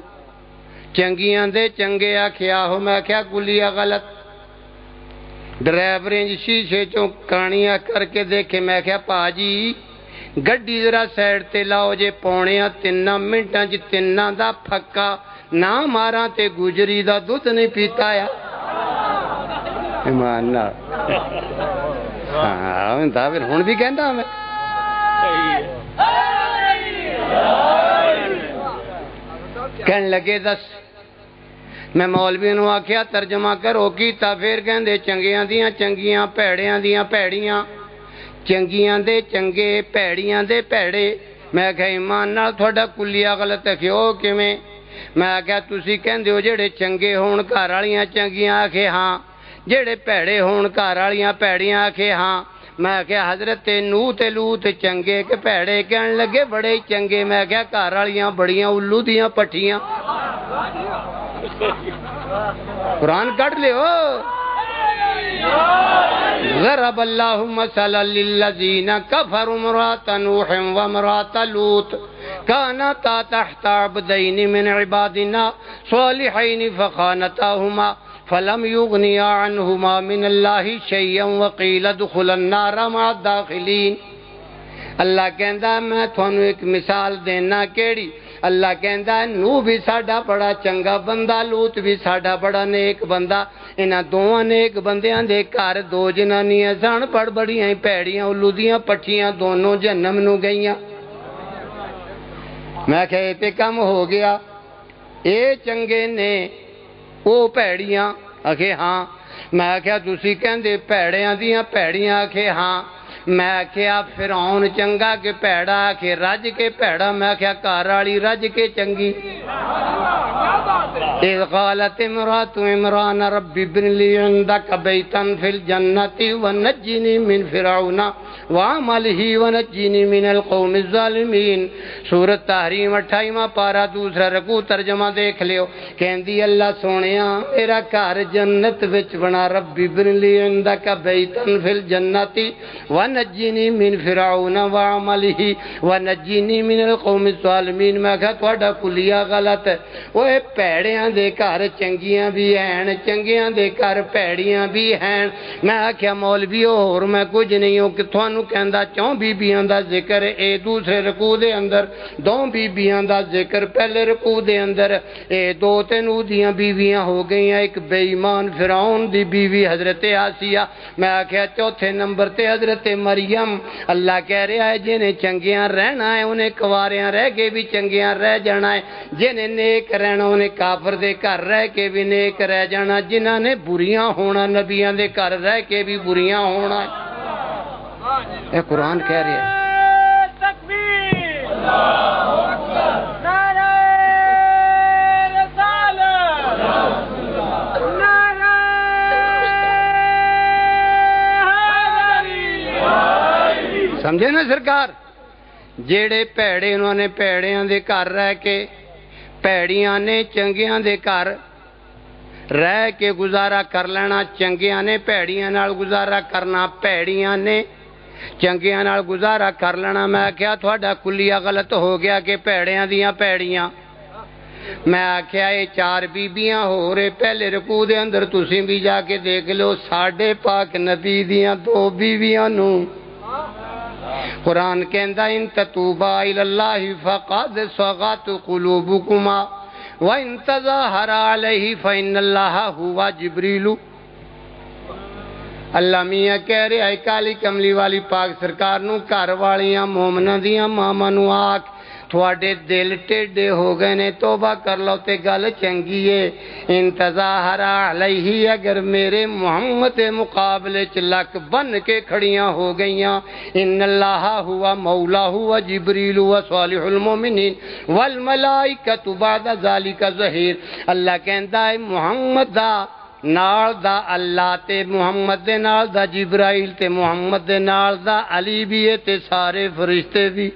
چنگیاں دے چنگے آکھیا ہو میں کیا کلیہ غلط ڈرائیوریں شیشے چوں کانیاں کر کے دیکھے میں کیا پاجی گڈی ذرا سائڈ تے لاؤ جے پونیاں تیناں منٹاں جی تیناں دا پھکا نہ ماراں تے گجری دا دودھ نہیں پیتا یا ایمان نال ہاں ہوندا پھر ہن بھی کہندا میں کہن لگے دس میں مولوی نو آکھیا ترجمہ کرو کیتا پھر کہندے چنگیاں دیاں چنگیاں پیڑیاں دیاں پیڑیاں چنگیاں دے چنگے پیڑیاں دے پیڑے میں کہا ایمان نال تھوڑا کلیہ غلط ہے کیوں کیویں میں آکھیا تسی کہندے ہو جڑے چنگے ہون گھر والیاں چنگیاں آکھے ہاں جڑے پیڑے ہون گھر والیاں پیڑیاں آکھے ہاں میں کہا حضرت نوح تے لوط چنگے کہ پیڑے کہن لگے بڑے چنگے میں کہا گھر والیاں بڑیاں الو دیاں پٹھیاں قرآن کٹ لے ہو ضرب اللہ مثلا للذین کفروا امرأۃ نوح وامرأۃ لوط كانتا تحت عبدین من عبادنا صالحین فخانتاهما فلم یغنیا عنہما من اللہ شیئا وقیل ادخلا النار مع الداخلین اللہ کہندا میں تھانو ایک مثال دینا کیڑی اللہ کہندا نوح بھی ساڈا بڑا چنگا بندہ لوط بھی ساڈا بڑا نیک بندہ انہاں دوواں نیک بندیاں دے گھر دو جنانیاں سن پڑ بڑیاں پیڑیاں الو دیاں پٹھیاں دونوں جہنم نو گئیاں میں کہ تے کم ہو گیا اے چنگے نے او پیڑیاں آکھے ہاں میں کہا تسی کہندے پیڑیاں دیاں پیڑیاں آکھے ہاں میں کہا فرعون چنگا کہ پیڑا کہ رج کے پیڑا میں کہا کار والی رج کے چنگی اذ قالت امرأة عمران رب ابن لی عندك بیتا فی الجنت ونجنی من فرعون وعمله ونجنی من القوم الظالمین سورۃ تحریم 28واں پارا دوسرا رکوع ترجمہ دیکھ لیو کہندی اللہ سونیا میرا گھر جنت وچ بنا رب ابن لی عندك بیتا فی الجنت ونجنی من فرعون وعملہ ونجنی من القوم الظالمین. میں کہا تھوڑا کلیہ غلط ہے. وہ پیڑیاں دے گھر چنگیاں بھی ہیں, چنگیاں دے گھر پیڑیاں بھی ہیں. میں آکھیا مولوی اور میں کچھ نہیں ہوں کہ تھانوں کہندا چوں بیبیاں دا ذکر اے دوسرے رکوع دے اندر دو بیبیاں دا ذکر پہلے رکوع دے اندر اے دو تین دیاں بیویاں ہو گئیاں, ایک بے ایمان فرعون دی بیوی حضرت آسیہ. میں آکھیا چوتھے نمبر تے حضرت مریم. اللہ کہہ رہا ہے جنہیں چنگیاں رہنا ہے انہیں کواریاں رہ کے بھی چنگیاں رہ جانا ہے, جنہیں نیک رہنا انہیں کافر دے گھر رہ کے بھی نیک رہ جانا, جنہاں نے بریاں ہونا نبیاں دے گھر رہ کے بھی بریاں ہونا. اے قرآن کہہ رہا ہے. سمجھے نا سرکار, جیڑے پیڑے انہوں نے پیڑیاں دے گھر رہ کے, پیڑیاں نے چنگیاں دے گھر رہ کے گزارا کر لینا, چنگیاں نے پیڑیاں نال گزارا کرنا, پیڑیاں نے چنگیاں نال گزارا کر لینا. میں کیا تھوڑا کلیہ غلط ہو گیا کہ پیڑیاں دیاں پیڑیاں. میں آکھیا یہ چار بیبیاں ہو رہے پہلے رکوع دے اندر, تسی بھی جا کے دیکھ لو ساڈے پاک نبی دیاں دو بیویاں نو قرآن کہندا ان تتوبا الی اللہ فقد صغت قلوبکما وان تظاہرا علیہ فإن اللہ ہوا جبریل. اللہ میاں کہہ رہے ہے کالی کملی والی پاک سرکار نو گھر والیاں مومناں دیاں ماما نو آکھ تھوڑے دل ٹیڑے ہو گئے نے توبہ کر لو تے گل چنگی ہے. ان تظاہرا علیہ اگر میرے محمد مقابلے چ لک بن کے کھڑیاں ہو گئیاں, ان اللہ ہوا مولا ہوا جبریل ہوا صالح المومنین والملائکۃ بعد ذالک ظہیر. اللہ کہندا ہے محمد دا نال دا اللہ تے محمد دے نال دا جبرائیل تے محمد دے نال دا علی بھی ہے تے سارے فرشتے بھی.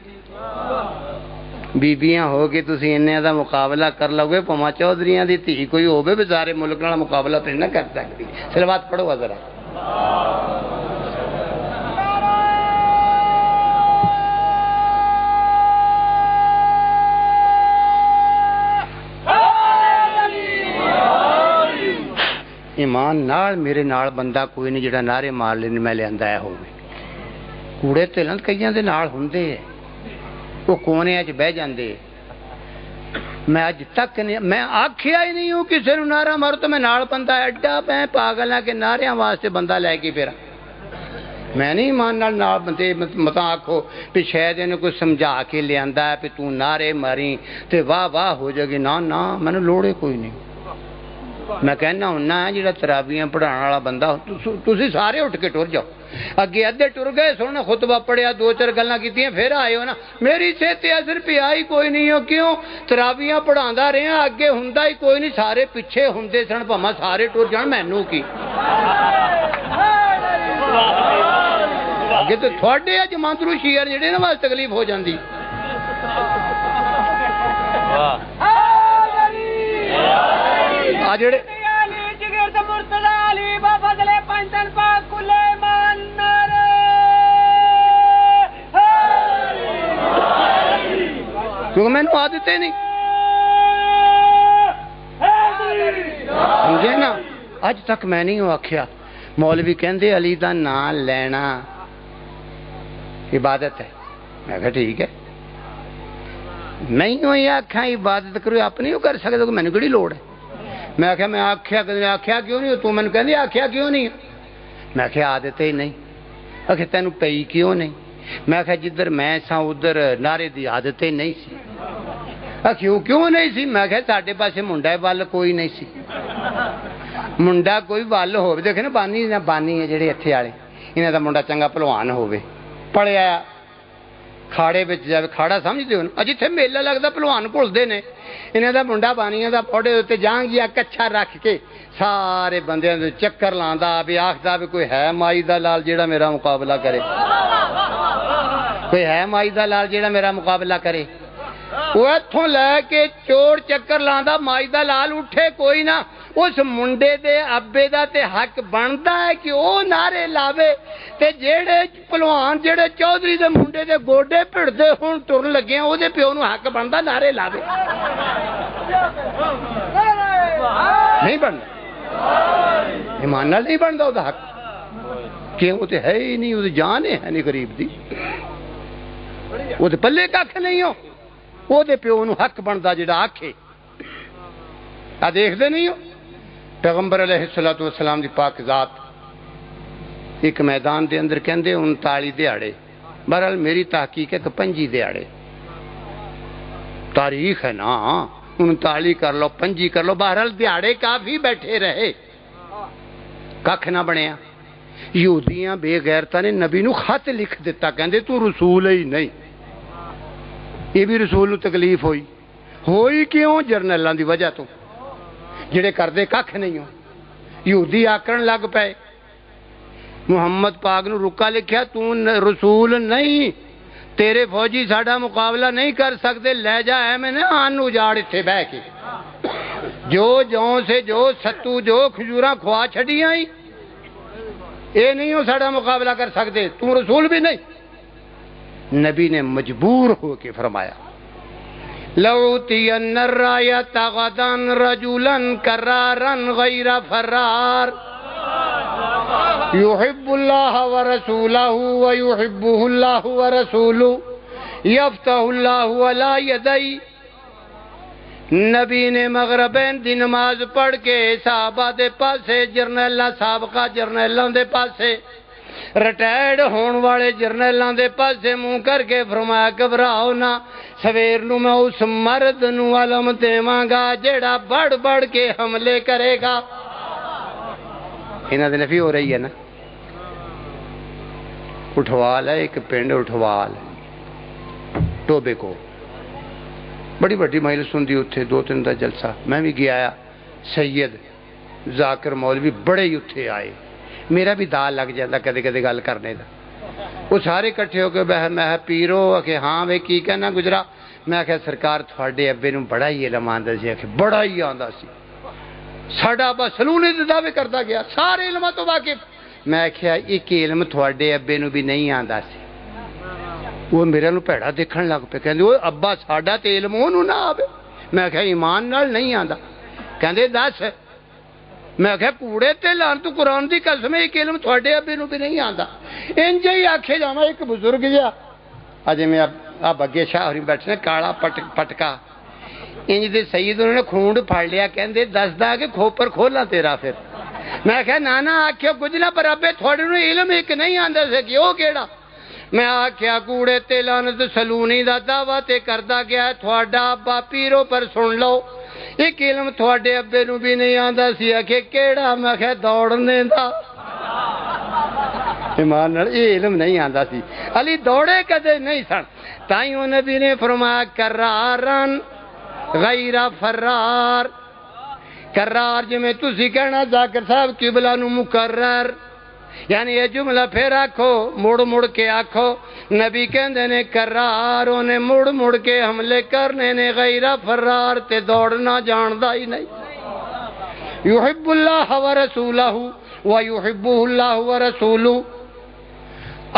بیبیاں ہو کے تسی انہاں دا مقابلہ کر لو گے پما چودھریاں دی تھی کوئی ہوے بھی سارے ملک نال مقابلہ تے نہ کر سکتی. صلوات پڑھو ذرا. ایمان نال میرے نال بندہ کوئی نہیں جڑا نعرے مار لین میں لیاندا ہے ہوے. کوڑے تلن کئیاں دے نال ہوندے ہے, وہ کونے اچ بہ جاندے. میں اج تک نہیں, میں آکھیا ہی نہیں ہوں کسی نو نعرہ مارو تو میں نال بندہ ایڈا میں پاگل ہاں کہ نعریاں واسطے بندہ لے کے پھر میں نہیں ایمان نال بندے مت آکھو بھی شاید انہیں کوئی سمجھا کے لیاندا ہے بھی تو نعرے ماری تے واہ واہ ہو جائے گی. نا نا مینوں لوڑے کوئی نہیں. میں کہنا ہونا ہے جڑا تراویاں پڑھانے والا بندہ تسی سارے اٹھ کے ٹر جاؤ. اگے ادھے ٹر گئے سونا خطبہ پڑھیا دو چار گلاں کیتیاں پھر آئے ہو نا. میری صحت تے اثر پیا ہی کوئی نہیں ہو. کیوں تراویاں پڑھاندا رہیا اگے ہوندا ہی کوئی نہیں, سارے پیچھے ہوندے سن بھاواں سارے ٹر جان مینوں کی. اگے تے تھوڑے جماندرو شیعہ جڑے نا واسطے تکلیف ہو جاندی. جڑے کیونکہ میں نے عادت نہیں سمجھے نا. اج تک میں نہیں ہوں آکھیا مولوی کہندے علی دا نام لینا عبادت ہے. میں کہا ٹھیک ہے, نہیں ہوں یہ آکھا عبادت کرو اپنی ہو کر سکتے میں نے کہڑی لوڑ ہے. میں آخیا میں آخیا کیوں نہیں تو میں کہندی آخیا کیوں نہیں. میں آخیا عادت ہی نہیں. آخیا تینوں پئی کیوں نہیں. میں آخیا جدھر میں سا ادھر نعرے دی عادت ہی نہیں سی. کیوں نہیں سی. میں آخیا ساڈے پاسے منڈا ول کوئی نہیں سی. منڈا کوئی ول ہو دیکھے نا بانی ہے جڑے اتنے والے انہاں دا منڈا چنگا پہلوان ہوے پڑھیا کھاڑے وچ جاوے. کھاڑا سمجھدے ہو نا جتھے میلہ لگدا پہلوان بھلدے نے. انہاں دا منڈا بانیاں دا پوڑے تے جان گیا کچھا رکھ کے سارے بندیاں دے چکر لاندا بھی آکھدا بھی کوئی ہے مائی دا لال جیڑا میرا مقابلہ کرے. کوئی ہے مائی دا لال جیڑا میرا مقابلہ کرے. وہ اتھوں لے کے چور چکر لاندا مائی دا لال اٹھے کوئی نہ اس منڈے دے ابے دا تے حق بندا ہے کہ او نعرے لاوے تے جیڑے پہلوان جیڑے چودھری دے منڈے دے گوڈے پھڑدے ہون ٹرن لگے او دے پیو نو حق بندا نعرے لاوے نہیں بندا ایمان نال نہیں بندا او دا حق کہ وہ تے ہے ہی نہیں وہ جان ہے نہیں غریب دی وہ تے پلے کھ نہیں ہو وہ دے پیو نو حق بندا جڑا آکھے آ دیکھدے نہیں ہو پیغمبر علیہ الصلوۃ والسلام دی پاک ذات ایک میدان دے اندر کہندے 39 دیہاڑے بہرحال میری تحقیق ہے کہ 25 دیہاڑے تاریخ ہے نا 39 کر لو 25 کر لو بہرحال دیہاڑے کافی بیٹھے رہے کھ نہ بنیا یہودیاں بے غیرتاں نے نبی نو خط لکھ دیتا کہندے تو رسول ہی نہیں یہ بھی رسول نو تکلیف ہوئی کیوں جرنیلاں دی وجہ تو جڑے کردے کھ نہیں ہو یہودی آکرن لگ پے محمد پاک نو رکا لکھیا تو رسول نہیں تیرے فوجی ساڈا مقابلہ نہیں کر سکتے لے جا ہے میں نے آن اجاڑ اتھے بہ کے جو جوں سے جو ستو جو کھجوراں کھوا چھڑیاں ہی اے نہیں ہو ساڈا مقابلہ کر سکتے تم رسول بھی نہیں نبی نے مجبور ہو کے فرمایا لَوْتِيَنَّ الرَّایَةَ غَدًا رَجُلًا كَرَّارًا غَيْرَ فَرَّارٍ يُحِبُّ اللَّهَ وَرَسُولَهُ وَيُحِبُّهُ اللَّهُ وَرَسُولُهُ يَفْتَحُ اللَّهُ عَلَى يَدَيْهِ نبی نے مغربین دی نماز پڑھ کے صحابہ دے پاسے جرنیلاں سابقہ جرنیلاں دے پاسے ریٹائرڈ ہون والے جرنیلاں دے پاسے منہ کر کے فرمایا گھبراؤ نہ سویر نو میں اس مرد نو علم دیواں گا جیڑا بڑھ بڑھ کے حملے کرے گا انہاں دے نفی ہو رہی ہے نا اٹھوال ہے ایک پنڈ اٹھوال ٹوبے کو بڑی بڑی مجلس ہوندی اتھے 2-3 دا جلسہ میں بھی گیا آیا سید ذاکر مولوی بڑے ہی اتھے آئے میرا بھی دال لگ جاتا کدے کدے گل کرنے دا وہ سارے کٹھے ہو کے میں پیرو کہ ہاں وے کی کہنا گزرا میں آخیا سرکار تھوڑے ابے نو بڑا ہی علم آندا سی کہ بڑا ہی آندا سی ساڈا ابا سلونے دے دعوے کرتا گیا سارے علماں تو واقف میں آخیا ایک علم تھوڑے ابے نو بھی نہیں آندا سی وہ میرے نو پیڑا دیکھن لگ پے کہندے او ابا ساڈا تے علم اونوں نہ آوے میں آخیا ایمان نال نہیں آندا کہندے دس میں آخیا کوڑے تے لان تو قرآن دی قسم ایک علم تھوڑے ابے نو بھی نہیں آندا انج ہی آکھے جاواں ایک بزرگ جا اج میں اب اگے شاہ ہوری بیٹھے کالا پٹکا انج دے سید انہوں نے کھونڈ پھڑ لیا کہندے دسدا کہ کھوپر کھولا تیرا پھر میں آخیا نانا آکھیا کچھ نہ پر ابے تھوڑے نو علم ایک نہیں آندا سی کہ او کیڑا میں آکھیا کوڑے تے لعنت سلونی دا دعویٰ تے کردا گیا تھوڑا ابا پیرو پر سن لو ایک علم تھوڑے ابے نو بھی نہیں آندا سی کہ کیڑا میں کہ دوڑنے دا ایمان نال یہ علم نہیں آندا سی علی دوڑے کدے نہیں سن تائیوں نبی نے فرمایا کرارن غیر فرار کرار جویں تسی کہنا ذاکر صاحب قبلہ نو مکرر یعنی یہ جملہ پھر آکھو مڑ مڑ کے آکھو نبی کہندے نے کرار نے مڑ مڑ کے حملے کرنے نے غیر فرار تے دوڑنا جاندا ہی نہیں یحب اللہ ورسولہ ویحبہ اللہ ورسولہ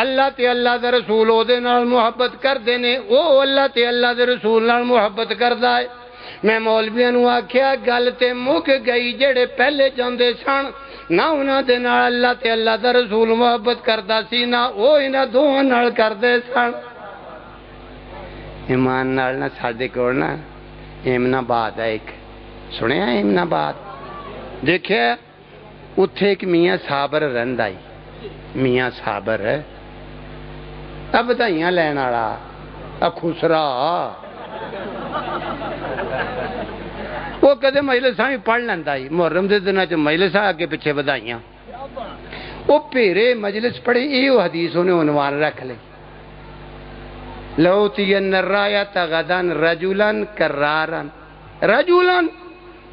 اللہ تے اللہ دے رسول او دے نال محبت کردے نے او اللہ تے اللہ دے رسول نال محبت کردا ہے میں مولویاں نو آکھیا گل تے مک گئی جڑے پہلے جاندے سن نہ انہاں دے نال اللہ تے اللہ دا رسول محبت کردا سی نہ او انہاں دوواں نال کردے سن ایمان نال نہ ساڈے کول نا ایمنا باد ہے ایک سنیا ایمنا باد دیکھیا اتھے ایک میاں صابر رہندا ہی میاں صابر ہے اب بدھائیاں لین والا اب خسرا وہ کدے مجلساں بھی پڑھ لیندا ہی محرم دے دناں چ مجلساں اگے پیچھے بدھائیاں وہ پیرے مجلس پڑھے یہ حدیث انہیں عنوان رکھ لے لَوْتِيَنَّ الرَّایَةَ غَدًا رَجُلًا كَرَّارًا رجولن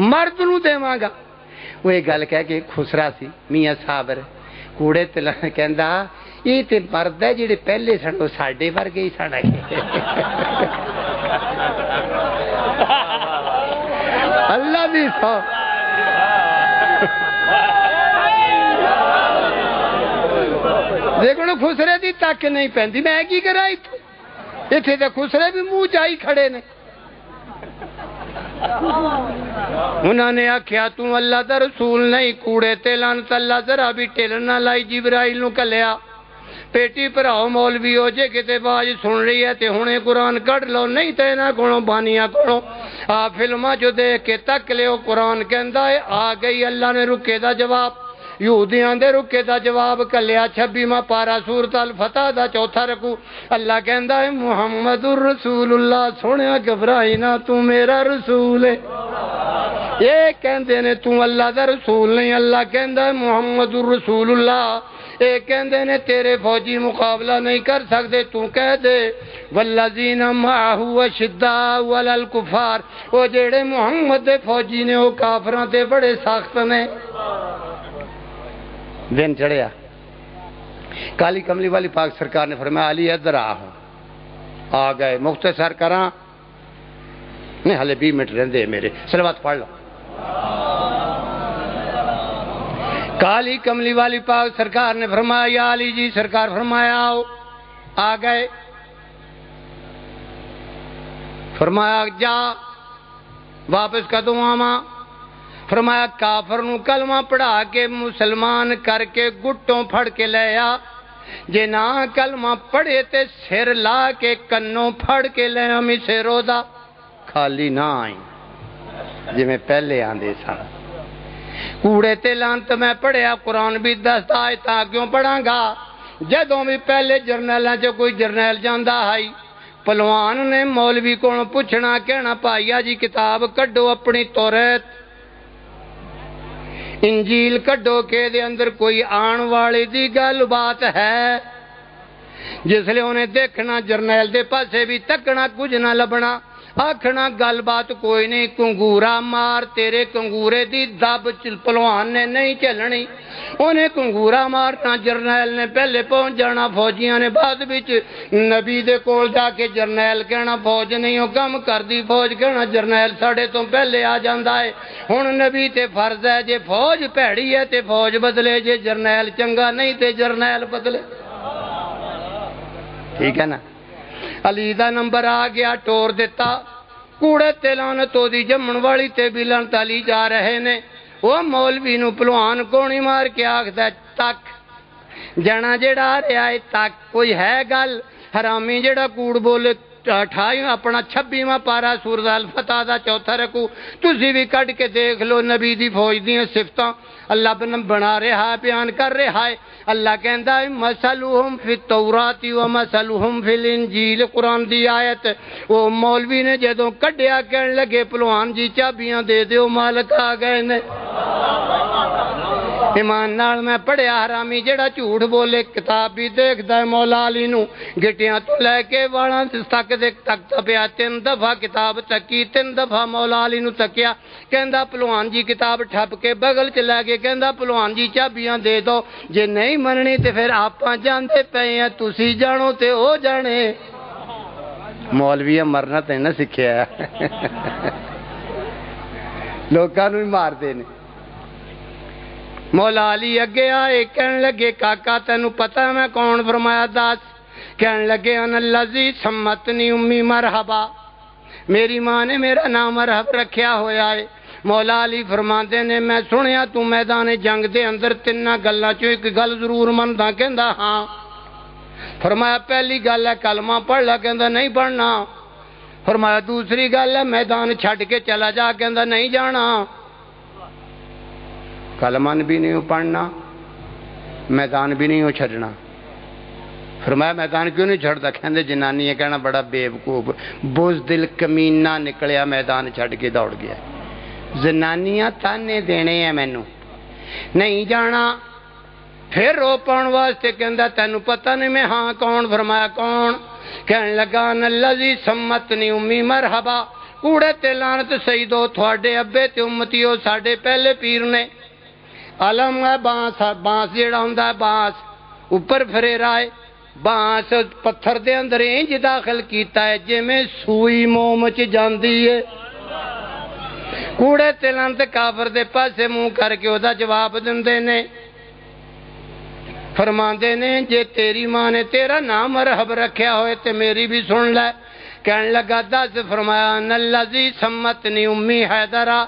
مرد نو دیواں گا وہ یہ گل کہہ کے خسرا سی میاں صابر کوڑے تلا کہندا یہ تے مرد ہے جڑے پہلے سن وہ ساڈے ورگے ہی سن دی سو دیکھو نا خسرے دی تک نہیں پہندی میں کی کرا اتنے تو خسرے بھی منہ چائی کھڑے نے انہوں نے آکھیا تو اللہ دا رسول نہیں کوڑے تے لعنت اللہ ذرا بھی ٹل نہ لائی جبرائیل نو کلیا پیٹی پراؤ مولوی ہو جے کتے باج سن رہی ہے تے ہونے قرآن کٹ لو نہیں تے نہ کونو بانیاں کونو آ فلمہ جو دیکھ کے تک لے او قرآن کہندا ہے آ گئی اللہ نے رکے دا جواب یہودیاں دے رکے دا جواب کلیا 26واں پارا سورۃ الفتح دا چوتھا رکوع اللہ کہندا ہے محمد الرسول اللہ سونیا گھبرائی نہ تو میرا رسول ہے یہ کہندے نے تو اللہ دا رسول نہیں اللہ کہندا ہے محمد الرسول اللہ اے کہندے نے تیرے فوجی مقابلہ نہیں کر سکتے تو کہہ دے والذین معه اشداء علی الکفار وہ جڑے محمد دے فوجی نے وہ کافراں تے بڑے سخت نے دن چڑھیا کالی کملی والی پاک سرکار نے فرمایا علی ادھر آ گئے مختصر کراں نہیں ہلے 20 منٹ رہندے میرے صلوات پڑھ لو کالی کملی والی پاک سرکار نے فرمایا یا علی جی سرکار فرمایا آؤ آ گئے فرمایا جا واپس کدوں آواں فرمایا کافر نو کلمہ پڑھا کے مسلمان کر کے گٹوں پھڑ کے لے آ جے نہ کلمہ پڑھے تے سر لا کے کنوں پھڑ کے لے ہمیں سے رودا خالی نہ آئیں جی میں پہلے آندے سا کوڑے تے لانت میں پڑھیا قرآن بھی 10 آیتاں کیوں پڑھاں گا جدوں بھی پہلے جرنیلاں چ کوئی جرنیل جاندا ہے پلوان نے مولوی کو پوچھنا کہنا پائیا جی کتاب کڈو اپنی توریت انجیل کڈو کے دے اندر کوئی آن والی دی گل بات ہے جس لئے انہیں دیکھنا جرنیل دے پاسے بھی تکنا کچھ نہ لبنا آکھنا گل بات کوئی نہیں کنگورا مار تیرے کنگورے دی دب پلوان نے نہیں چلنی انہیں کنگورا مارنا جرنیل نے پہلے پہنچ جانا فوجیاں نے بعد بچ نبی دے کول جا کے جرنیل کہنا فوج نہیں ہو کم کر دی فوج کہنا جرنیل ساڑھے تو پہلے آ جاندہ ہے ہن نبی تے فرض ہے جے فوج پیڑی ہے تے فوج بدلے جے جرنیل چنگا نہیں تے جرنیل بدلے ٹھیک ہے نا علی دا نمبر آ گیا ٹور دیتا کوڑے تے لعنتوں دی جمن والی تے بھی لعنت علی جا رہے نے وہ مولوی نو پلوان کونی مار کے آکھدا تک جنا جڑا آ رہا ہے تک کوئی ہے گل حرامی جڑا کوڑ بولے 28 اپنا 26واں پارا سورۃ الفتح دا چوتھا رکوع تسی بھی کڈ کے دیکھ لو نبی دی فوج دیاں صفتاں اللہ بنا رہا ہے بیان کر رہا ہے اللہ کہندا ہے مثلہم فی التوراۃ و مثلہم فی الانجیل قرآن دی آیت وہ مولوی نے جدوں کڈیا کہن لگے پلوان جی چابیاں دے دیو مالک آ گئے نے ایمان نال میں پڑھیا حرامی جڑا جھوٹ بولے کتاب بھی دیکھدا ہے مولا علی نو گٹیاں تو لے کے والاں تک تک پیا 3 دفعہ کتاب تکی 3 دفعہ مولا علی نو تکیا کہندا پلوان جی کتاب ٹھپ کے بغل چ لے کے کہندا پلوان جی چابیاں دے دو جے نہیں مننی تے پھر آپاں جاندے پئے ہیں تسی جانو تے او جانے مولوی مرنا تے نہ سکھیا لوکاں نوں مار دے نے مولا علی اگے آئے کہن لگے کاکا تینوں پتہ میں کون فرمایا دس کہن لگے ان الذی سمتنی امی مرحبا میری ماں نے میرا نام مرحب رکھیا ہویا ہے مولا علی فرماندے نے میں سنیا تو میدان جنگ دے اندر 3 گلاں چوں ایک گل ضرور مندا کہندا ہاں فرمایا پہلی گل ہے کلمہ پڑھ لا کہندا نہیں پڑھنا فرمایا دوسری گل ہے میدان چھڈ کے چلا جا کہندا نہیں جانا کلمہ بھی نہیں پڑھنا میدان بھی نہیں چھڈنا فرمایا میدان کیوں نہیں چھڑتا کہندے جنانی ہے کہنا بڑا بیوقوف بزدل کمینہ نکلیا میدان چھڈ کے دوڑ گیا زنانیاں تانے دینے ہیں مینوں نہیں جانا پھر رو پاؤن واسطے کہندا تینوں پتہ نہیں میں ہاں کون فرمایا کون کہن لگا ان الذی سمتنی امی مرحبا کوڑے تے لعنت سیدو تھوڑے ابے تے امتیو ساڈے پہلے پیر نے علم ہے بانس جیڑا ہوندا ہے بانس اوپر پھرے رائے بانس پتھر دے اندر انج داخل کیتا ہے جے میں سوئی موم چ جاندی ہے کوڑے تلان تے کافر دے پاسے منہ کر کے دا جواب دندے نے، فرماندے نے جے تیری ماں نے تیرا نام مرحب رکھیا ہوئے تے میری بھی سن لے۔ کہنے لگا دس، فرمایا نلذی سمتنی امی حیدرہ،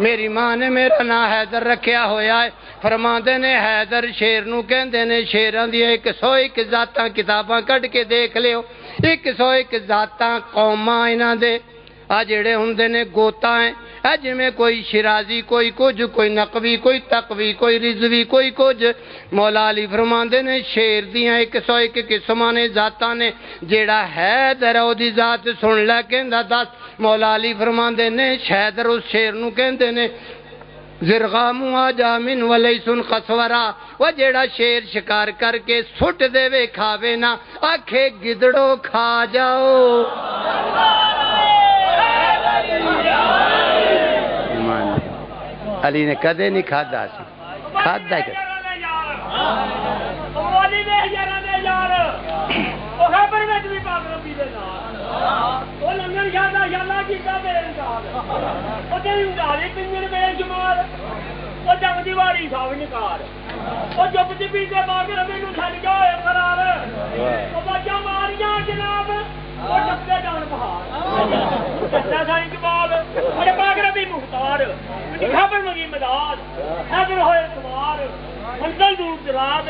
میری ماں نے میرا نام حیدر رکھیا ہویا ہے۔ فرماندے نے حیدر شیر نو کہندے نے، شیران دی 101 ذاتاں کتاباں کٹ کے دیکھ لیو، 101 ذاتاں قوماں انہاں دے آ جڑے ہوندے نے گوتا ہیں، اج میں کوئی شرازی، کوئی کچھ، کوئی نقوی، کوئی تقوی، کوئی رضوی، کوئی کچھ۔ مولا علی فرماندے نے شیر دیاں 101 قسماں نے، ذاتاں نے، جیڑا حیدر او دی ذات سن لے کہندا دس۔ مولا علی فرماندے نے حیدر اس شیر نو کہندے نے زرغامو آجا من ولیسن قصورا، وہ جیڑا شیر شکار کر کے سٹ دے وے کھاوے نا، آکھے گدڑو کھا جاؤ۔ علی نے کدے نہیں کھادا سی، کھادا ہے خبر مگی مداد حضر ہوئے سوار منزل دور دراز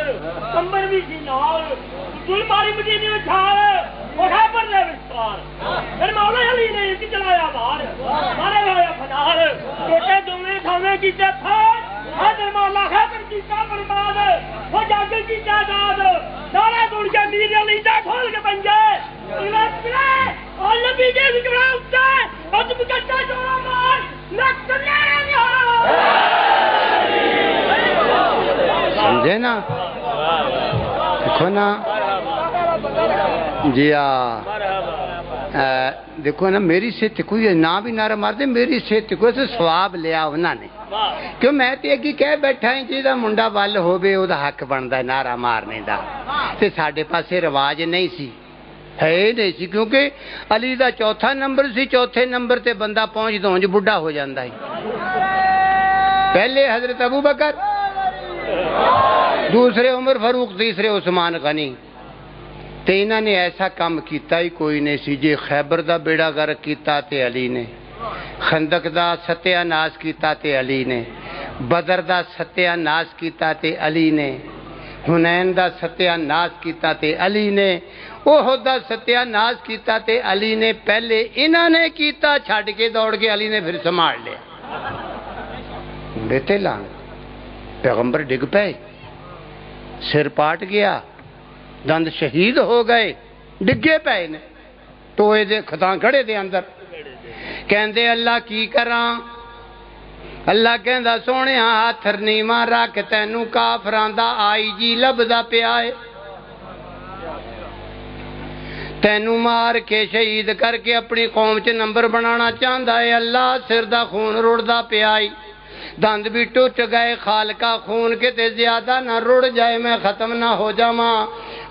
کمبر بھی سی نال دل ماری مدینے میں چھال وہ خبر لے وسپار پھر مولا علی نے اس چلایا بار مارے ہویا فنار چھوٹے دونوں کھانے کی تھار حضر مولا خبر کی کا برباد وہ جاگل کی جاداد سارا دور کے میر علی دا کھول کے بن جائے اور نبی کے ذکر اٹھتا ہے اور تم کٹا جوڑا مار سمجھے نا؟ دیکھو نا جی دیکھو نا، میری سے کوئی نہ بھی نعرہ مار دے، میری سے کوئی سے ثواب لیا انہوں نے، کیوں میں تے اگی کہہ بیٹھا ہوں جیدہ منڈا وال ہو بے او دا حق بندا ہے نعرہ مارنے دا، تے ساڑھے پاسے رواج نہیں سی، ہے نہیں سی، کیونکہ علی دا چوتھا نمبر سی، چوتھے نمبر تے بندہ پہنچ دوں جو بڑھا ہو جاندہ ہے۔ پہلے حضرت ابو بکر، دوسرے عمر فاروق، تیسرے عثمان غنی، تے انہاں نے ایسا کام کیتا ہی کوئی نہیں سی۔ جی خیبر دا بیڑا غرق کیتا تے علی نے، خندق دا ستیہ ناس کیتا تے علی نے، بدر دا ستیہ ناس کیتا تے علی نے، حنین دا ستیہ ناس کیتا تے علی نے، احد دا ستیہ ناس کیتا تے علی نے۔ پہلے انہاں نے کیتا، چھاڑ کے دوڑ کے علی نے پھر سنبھال لیا۔ بیتے لانگ پیغمبر ڈگ پے، سر پاٹ گیا، دند شہید ہو گئے، ڈگے پے نے ٹوئے دے کھتاں گھڑے دے اندر، کہندے اللہ کی کراں؟ اللہ کہندا سونے ہاتھ نیواں رکھ، تینوں کافراں دا آئی جی لبدا پیا ہے، تینوں مار کے شہید کر کے اپنی قوم چ نمبر بنانا چاہندا ہے۔ اللہ سر دا خون رڑدا پیا ہے، دند بھی ٹوٹ گئے، خالقہ خون کے تے زیادہ نہ رڑ جائے، میں ختم نہ ہو جاواں۔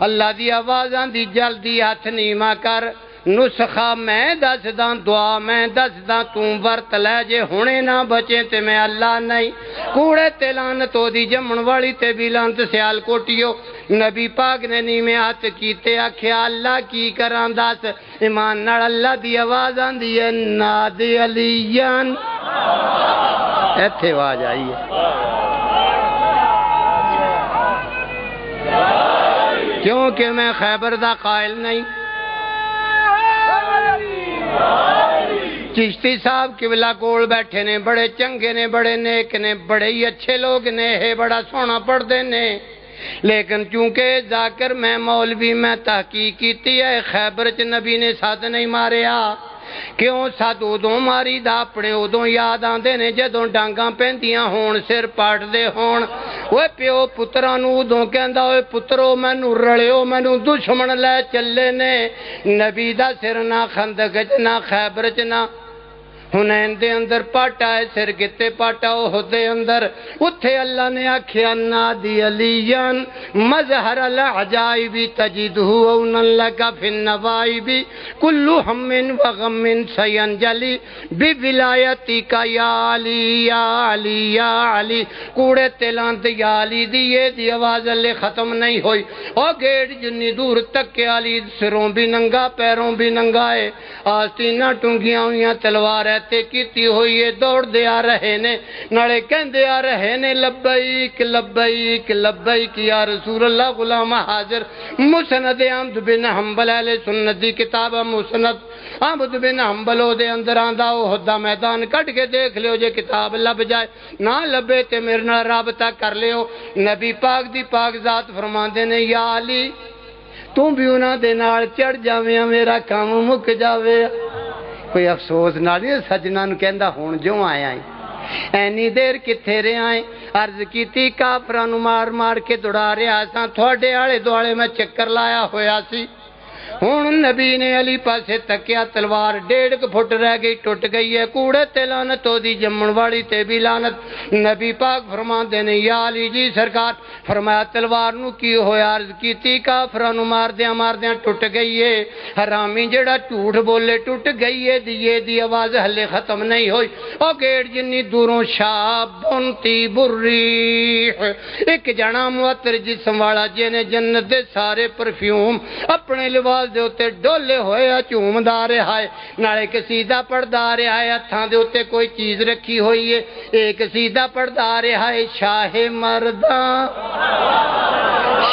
اللہ دی آواز آندی جلدی ہاتھ نیواں کر، نسخہ میں دسداں، دعا میں دسداں، توں ورت لے جے ہونے نہ بچے تے میں اللہ نہیں۔ کوڑے تے لعنت دی جمن والی تے بھی لعنت سیال کوٹیو۔ نبی پاک نے نیویں ہاتھ کیتے، آکھیا اللہ کی کراں دس، ایمان نال اللہ دی آواز آندی ہے نادی علیان، ایتھے آواز آئی ہے، کیونکہ میں خیبر دا قائل نہیں۔ چشتی صاحب قبلہ کول بیٹھے نے، بڑے چنگے نے، بڑے نیک نے، بڑے ہی اچھے لوگ نے، ہے بڑا سونا پڑھتے نے، لیکن چونکہ ذاکر میں مولوی میں تحقیق کیتی ہے، خیبر چ نبی نے ساتھ نہیں ماریا۔ کیوں ساتھ ادوں ماری دا اپنے ادوں یاد آندے نے جدوں ڈانگاں پہندیاں ہون، سر پاٹ دے ہون۔ وہ پیو پتراں نو ادوں کہندا اوے پترو مینوں رلیو، مینوں دشمن لے چلے نے۔ نبی دا سر نہ خندق چ نہ خیبر چ نہ حنین دے اندر پاٹا ہے سر گتے پاٹا احد دے اندر اتھے اللہ نے آکھیا نادی علیان مظہر العجائب تجدہ اونا لکا فی النوائب کل ہم و غم سینجلی بولایتی کا یا علی یا علی یا علی کوڑے تیلاند یا علی دیئے دی آواز اللہ ختم نہیں ہوئی اور گیڑ جنی دور تک کے علی سروں بھی ننگا پیروں بھی ننگائے آستینہ ٹنگیاں ہوئیاں تلوار ایتے کیتی ہوئی ہے دوڑ دے آ رہے نے نڑے کہندے آ رہے نے لبیک لبیک لبیک یا رسول اللہ غلام حاضر مسند احمد بن حنبل اہل سنت دی کتاب مسند احمد بن حنبل دے اندر آندا احد دا میدان کٹ کے دیکھ لیو جے کتاب لب جائے نہ لبے تے میرے نال رابطہ کر لیو نبی پاک دی پاک ذات فرماندے نے یا علی تو بھی انہاں دے نال چڑھ جاویں میرا کام مک جاوے کوئی افسوس نہ نہیں سجنا نو کہندا ہن جو آیا اینی دیر کتھے رہے آئے عرض کیتی کافراں نو مار مار کے دوڑا رہا ساں تھوڑے آلے دوالے میں چکر لایا ہویا سی ہن نبی نے علی پاسے تکیا تلوار 1.5 فٹ رہ گئی ٹوٹ گئی ہے کوڑے تے لعنت دی جمن والی تے بھی لعنت نبی پاک فرماندے نے یا علی جی سرکار فرمایا تلوار نو کی ہویا عرض کیتی کافراں نو مار دیاں ٹوٹ گئی ہے حرامی جڑا جھوٹ بولے ٹوٹ گئی ہے دی آواز ہلے ختم نہیں ہوئی او گیڑ جنی دوروں شاب بنتی بریح ایک جنا معطر جسم والا جنے جنت دے سارے پرفیوم اپنے لباس دے اتے ڈولے ہوئے چوم دا رہا ہے نالے قصیدہ پڑھدا رہا ہے ہتھاں دے اتے کوئی چیز رکھی ہوئی ہے ایک قصیدہ پڑھدا رہا ہے شاہ مرداں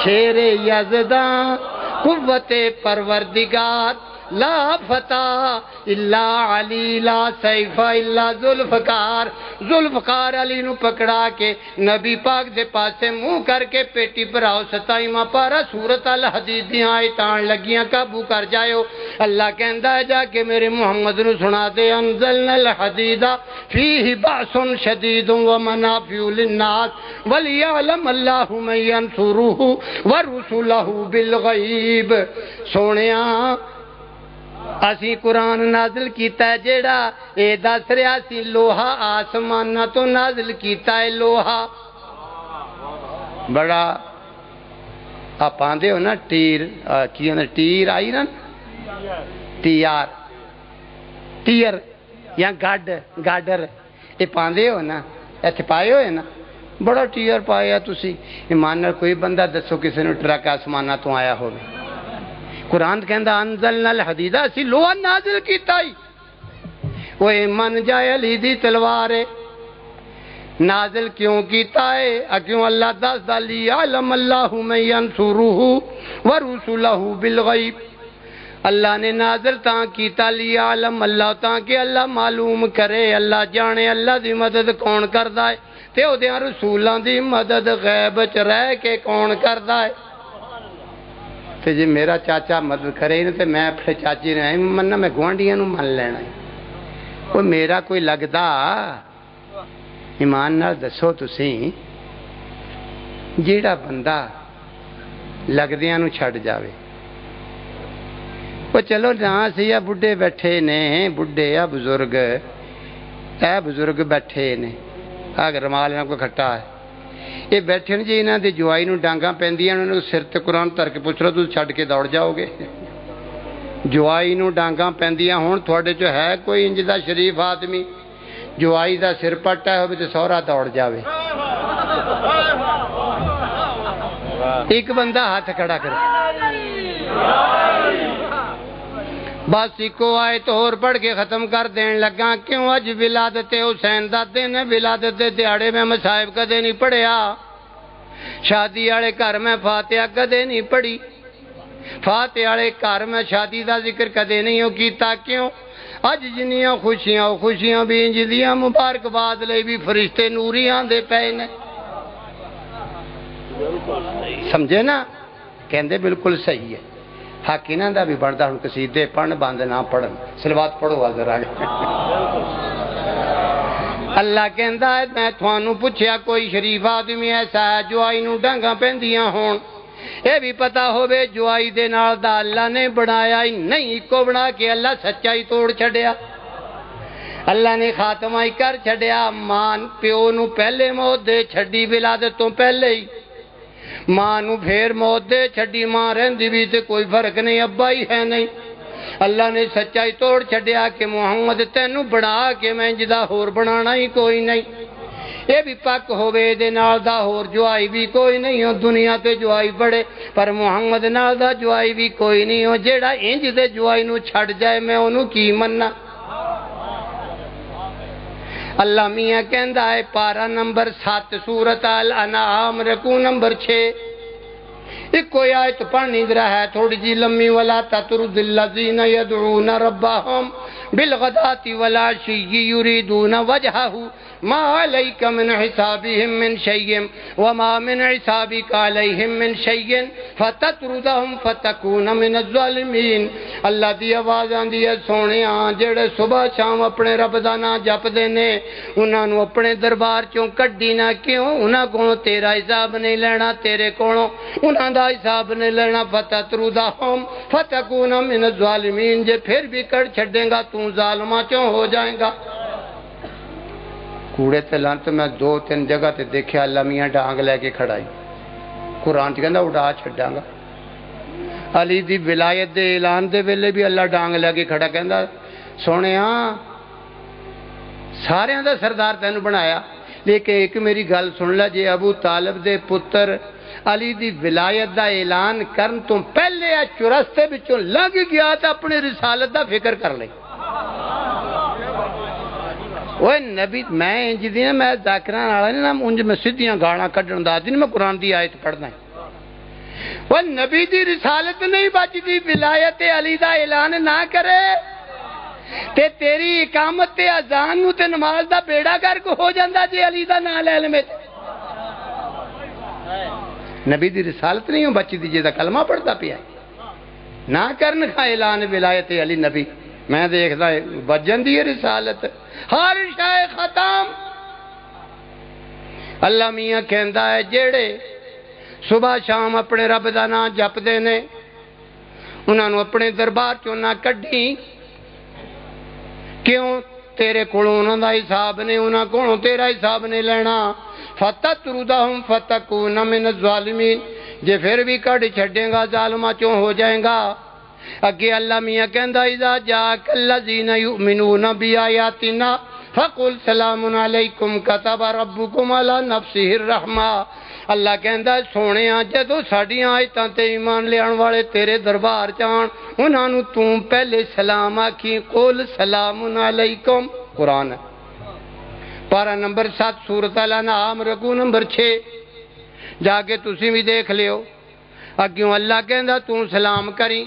شیر یزداں قوت پروردگار لا فتح الا علی لا سیف الا ذوالفقار ذوالفقار علی نو پکڑا کے نبی پاک دے پاسے منہ کر کے پیٹی پراؤ 27واں پارا سورۃ الحدید دیاں آیتاں لگیاں قابو کر جائیو اللہ کہندا ہے جا کے میرے محمد نو سنا دے انزلنا الحدید فیہ بأس شدید ومنافع للناس وليعلم اللہ من ینصرہ ورسلہ بالغیب سونیاں اسی قرآن نازل کیتا ہے جیڑا اے دس رہا سی لوہا آسمانہ تو نازل کیتا ہے لوہا بڑا آپ آندے ہو نا ٹیر کی ہونا ٹیر آئی نا ٹیر یا گاڈر یہ پاندے ہو نا ایتھے پائے ہوئے نا بڑا ٹیر پایا تسی ایمان نال کوئی بندہ دسو کسی نے ٹرک آسمانہ تو آیا ہوگی قرآن کہندا انزلنا الحدید اسی لوہا نازل کیتا ہی وہ من جائے علی دی تلوار نازل کیوں کیتا ہے کیوں اللہ دس دالی علم اللہ من ینصرہ ورسلہ بالغیب اللہ نے نازل تاں کیتا لی علم اللہ تاں کہ اللہ معلوم کرے اللہ جانے اللہ دی مدد کون کردا ہے تے او دیاں رسولاں دی مدد غیب چ رہ کے کون کردا ہے تے جی میرا چاچا مدد کرے نا تے میں اپنے چاچی نے مننا میں گوانڈیاں نو من لینا وہ میرا کوئی لگدا ایمان نال دسو تسی جیڑا بندہ لگدیاں نو چھڑ جاوے وہ چلو جہاں سے یا بڈھے بیٹھے نے بڈھے یا بزرگ اے بزرگ بیٹھے نے اگر رمال انہاں کو کھٹا ہے یہ بیٹھے جی انہاں دی جوائی نو ڈانگاں پیندیاں انہاں سر تے قرآن تر کے پوچھ لو تو چھڈ کے دوڑ جاؤ گے جوائی نو ڈانگاں پیندیاں ہون تھوڑے جو ہے کوئی انج دا شریف آدمی جوائی دا سر پٹا ہوئے تے سہرا دوڑ جاوے ایک بندہ ہاتھ کھڑا کرے بس ایکو آیت اور پڑھ کے ختم کر دین لگا کیوں اج ولادت حسین دا دن ولادت دے دیہڑے میں مصائب کدے نہیں پڑھیا شادی والے گھر میں فاتحہ کدے نہیں پڑھی فاتحہ والے گھر میں شادی دا ذکر کدے نہیں ہو کیتا کیوں اج جنیاں خوشیاں بھی انج دیاں مبارکباد لئی بھی فرشتے نوری آندے پئے نے سمجھے نا کہندے بالکل صحیح ہے حق انہاں دا بھی بندا ہن قصیدے پڑھن بند نہ پڑھن صلوات پڑھو ذرا اللہ کہندا ہے میں تھانوں پوچھیا کوئی شریف آدمی ایسا ہے جوائی نو ڈانگاں پیندیاں ہون اے بھی پتا ہوے جوائی دے نال دا اللہ نے بنایا ہی نہیں کو بنا کے اللہ سچائی توڑ چھڈیا اللہ نے خاتمہ ہی کر چھڑیا، ماں پیو نو پہلے موت دے چھڑی ولادت تو پہلے ہی، ماں نو پھر موت دے چھڑی، ماں رہندی بھی تے کوئی فرق نہیں، ابا ہی ہے نہیں۔ اللہ نے سچائی توڑ چھڑیا کہ محمد تینو بنا کے میں جدا ہور بنانا ہی کوئی نہیں، اے بھی پاک ہوئے دے نال دا ہور جوائی بھی کوئی نہیں ہو، دنیا تے جوائی بڑے پر محمد نال دا جوائی بھی کوئی نہیں ہو، جیڑا انج دے جوائی نو چھڑ جائے میں انہوں کی مننا۔ اللہ میاں کہندا ہے پارہ نمبر 7 سورۃ الانعام رکوع نمبر 6، ایک کوئی آیت پڑھنی درہ ہے تھوڑی جی لمبی، ولا تطرد الذین یدعون ربهم بالغداة والعشی یریدون وجہہ ما علیک من حسابهم من شیء وما من حسابک علیہم من شیء فتطردهم فتکون من الظالمین۔ اللہ دی آواز آندی ہے سونے جڑے صبح شام اپنے رب دا نام جپ دے نے، انہاں نو اپنے دربار چوں کڈی نہ کیوں، انہاں کولوں تیرا حساب نہیں لینا، تیرے کولوں انہاں دا حساب نہیں لینا، فتطردهم فتکون من الظالمین، جے پھر بھی کر چھڈیں گا تو ظالماں چوں ہو جائیں گا۔ کوڑے تے لانت میں 2-3 جگہ تے دیکھیا اللہ میاں ڈانگ لے کے کھڑائی، قرآن چ کہندا اڑا چھڈاں گا۔ علی دی ولایت دے اعلان دے ویلے بھی اللہ ڈانگ لے کے کھڑا، کہندا سونیا سارے دا سردار تینوں بنایا، لیکن ایک میری گل سن لے، جے ابو طالب دے پتر علی دی ولایت دا اعلان کرن تو پہلے چرستے بچوں لگ گیا تو اپنی رسالت دا فکر کر لے۔ وہ نبی میں انج دی نا، میں ذاکران والا نہیں نا، انج میں سیدھیاں گاڑاں کڈن دا دی، میں قرآن دی آیت پڑھنا ہے۔ وہ نبی دی رسالت نہیں بچدی، ولایت علی دا اعلان نہ کرے تے تیری اقامت تے اذان نو تے نماز دا بیڑا گرک ہو جاندا جے علی دا نام لے لے۔ نبی دی رسالت نہیں ہو بچی دی، جے دا کلمہ پڑھتا پیا نہ کرن کا اعلان ولایت علی نبی، میں دیکھدا بجن دی رسالت ہر شے ختم۔ اللہ میاں کہندا ہے جیڑے صبح شام اپنے رب دا نام جپ دے نے، انہاں نو اپنے دربار چوں نہ کڈی، کیوں تیرے کولوں انہاں دا حساب نہیں، انہاں کولوں تیرا حساب نہیں لینا۔ فتطردهم فتکون من الظالمین، جے پھر بھی کڈ چھڈیں گا ظالماں چوں ہو جائیں گا۔ اگے اللہ میاں کہندا اذا جاءک الذین یؤمنون بآیاتنا فقل سلام علیکم کتب ربکم علی نفسہ الرحمہ۔ اللہ کہندا سونیاں جدو ساڈیاں آیتاں تے ایمان لیان والے تیرے دربار چان، انہاں نو تو پہلے سلام آکھی، قل سلام علیکم۔ قرآن ہے پارہ نمبر 7 سورۃ الانعام رکوع نمبر 6، جا کے تسی بھی دیکھ لیو۔ اگیوں اللہ کہندا تو سلام کری،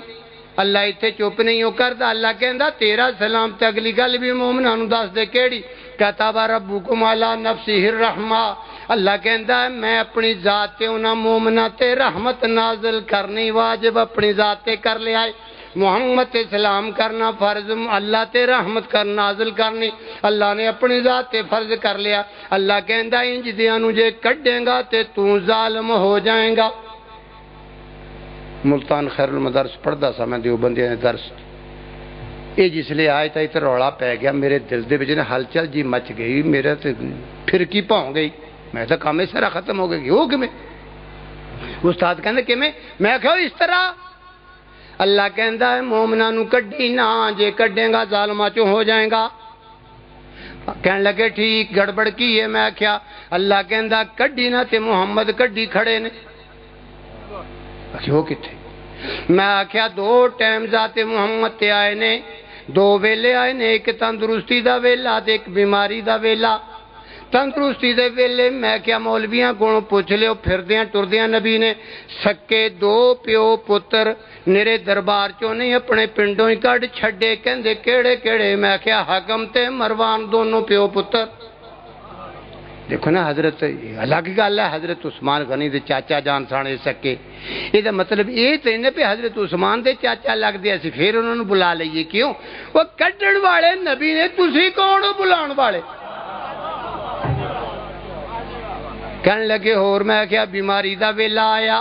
اللہ ایتھے چپ نہیں ہو کردا، اللہ کہندا تیرا سلام تے اگلی گل بھی مومناں نوں دس دے کیڑی، کتب ربکم علی نفسہ الرحمہ۔ اللہ کہندا ہے میں اپنی ذات تے انہاں مومناں تے رحمت نازل کرنی واجب اپنی ذات تے کر لیا ہے، محمد تے سلام کرنا فرض، اللہ تے رحمت کر نازل کرنی اللہ نے اپنی ذات تے فرض کر لیا۔ اللہ کہندا انج دیاں نوں جے کڈیں گا تے تو ظالم ہو جائیں گا۔ ملتان خیر المدرس پڑھدا سا میں دیوبندیاں دے درس، یہ جس لئے آئے تا تے رولا پہ گیا میرے دل دے وچ ہلچل جی مچ گئی، میرے تے پھرکی پاؤں گئی، میں تو کام سارا ختم ہو گئی، ہو کیویں؟ استاد کہندے کیویں؟ میں کہو اس طرح اللہ کہندا ہے مومناں نوں کڈی نہ، جے کڈیں گا ظالماں چوں ہو جائیں گا۔ کہن لگے ٹھیک گڑبڑ کی ہے؟ میں کیا اللہ کہندا کڈی نہ تے محمد کڈی کھڑے نے۔ وہ کتنے؟ میں آخیا 2 ٹائم ذات محمد تے آئے نے، 2 ویلے آئے نے، ایک تندرستی دا ویلا تے ایک بیماری دا ویلا۔ تندرستی دے ویلے میں کیا مولویاں کولوں پوچھ لیو، پھردیاں ٹردیاں نبی نے سکے 2 پیو پتر میرے دربار چوں نہیں اپنے پنڈوں ہی کڈ چھڈے، کہندے کیڑے کیڑے؟ میں کیا حکم تے مروان دونوں پیو پتر۔ دیکھو نا حضرت الگ گل ہے، حضرت عثمان غنی دے چاچا جان سانے سکے، یہ مطلب یہ تو نہیں پہ حضرت عثمان دے چاچا لگ دے اسی پھر انہوں نے بلا لئیے، کیوں؟ وہ کڈن والے نبی نے، تسی کون ہو بلان والے؟ کہنے لگے اور میں کیا بیماری دا ویلا آیا،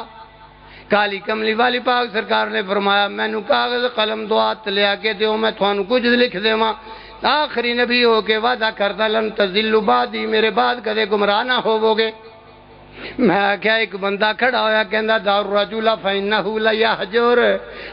کالی کملی والی پاک سرکار نے فرمایا مینوں کاغذ قلم دو ہاتھ لیا کے دیو، میں تھانوں کچھ لکھ دیواں آخری نبی ہو کے وعدہ کرتا لن تضلوا بعدی، میرے بعد کدے گمراہ نہ ہووگے۔ میں کیا ایک بندہ کھڑا ہویا کہندا دار الرجل فإنه لیہجر،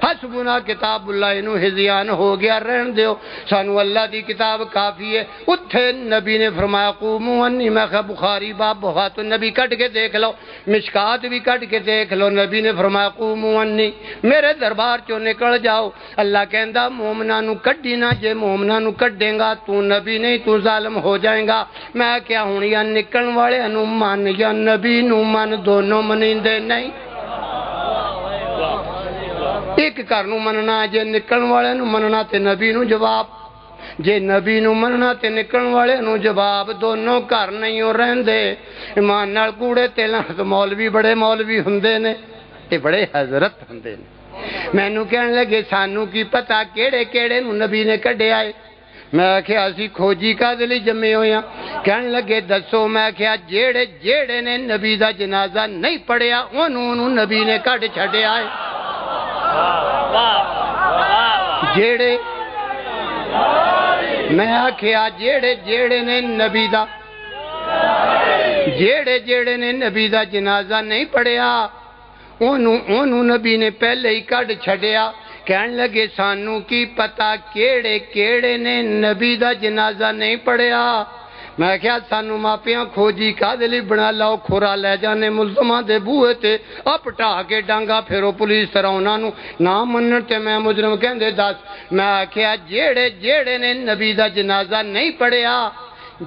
حسبنا کتاب اللہ، انہوں ہزیان ہو گیا، رہن دیو، سانو اللہ دی کتاب کافی ہے۔ اتھے نبی نے فرمایا قوموا انی، میں کہا بخاری باب بخات النبی کٹ کے دیکھ لو، مشکات بھی کٹ کے دیکھ لو، نبی نے فرمایا قوموا انی، میرے دربار چوں نکل جاؤ۔ اللہ کہندا مومناں نو کڈی نہ، جے مومناں نو کڈیں گا تو نبی نہیں، تو ظالم ہو جائیں گا۔ میں کیا ہوں یا نکلن والے نو من یا نبی نو من، دونوں منیندے نہیں۔ ایک کر نو مننا، جے نکلن والے نو مننا تے نبی نو جواب، جے نبی نو مننا تے نکلن والے نو جواب، دونوں کر نہیں ہو رہندے۔ ایمان نال کوڑے تیلاں تو مولوی بڑے مولوی ہوندے نے، تے بڑے حضرت ہوندے نے۔ مینوں کہن لگے سانو کی پتہ کیڑے کیڑے نو نبی نے کڈیا ہے۔ میں کہا اسی کھوجی کا دلی جمے ہویا۔ کہن لگے دسو، میں کہا جیڑے جیڑے نے نبی دا جنازہ نہیں پڑھیا انہوں نبی نے کڈ چھڈیا ہے۔ جیڑے میں آکھیا جیڑے جیڑے نے نبی دا، جیڑے جیڑے نے نبی دا جنازہ نہیں پڑھیا انہوں نبی نے پہلے ہی کڈ چھڈیا۔ کہن لگے سانو کی پتہ کیڑے کیڑے نے نبی دا جنازہ نہیں پڑھیا۔ میں کہا سانو ماپیاں کھوجی کا دلی بنا لاؤ، کھورا لے جانے ملزماں دے بوئے تے اپٹا کے ڈانگا پھیرو پولیس طرح انہاں نو نہ منن تے میں مجرم کہندے دس۔ میں کہا جیڑے جیڑے نے نبی دا جنازہ نہیں پڑھیا،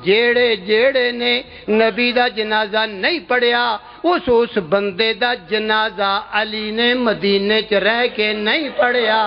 جیڑے جیڑے نے نبی دا جنازہ نہیں پڑھیا اس بندے دا جنازہ علی نے مدینے چ رہ کے نہیں پڑھیا۔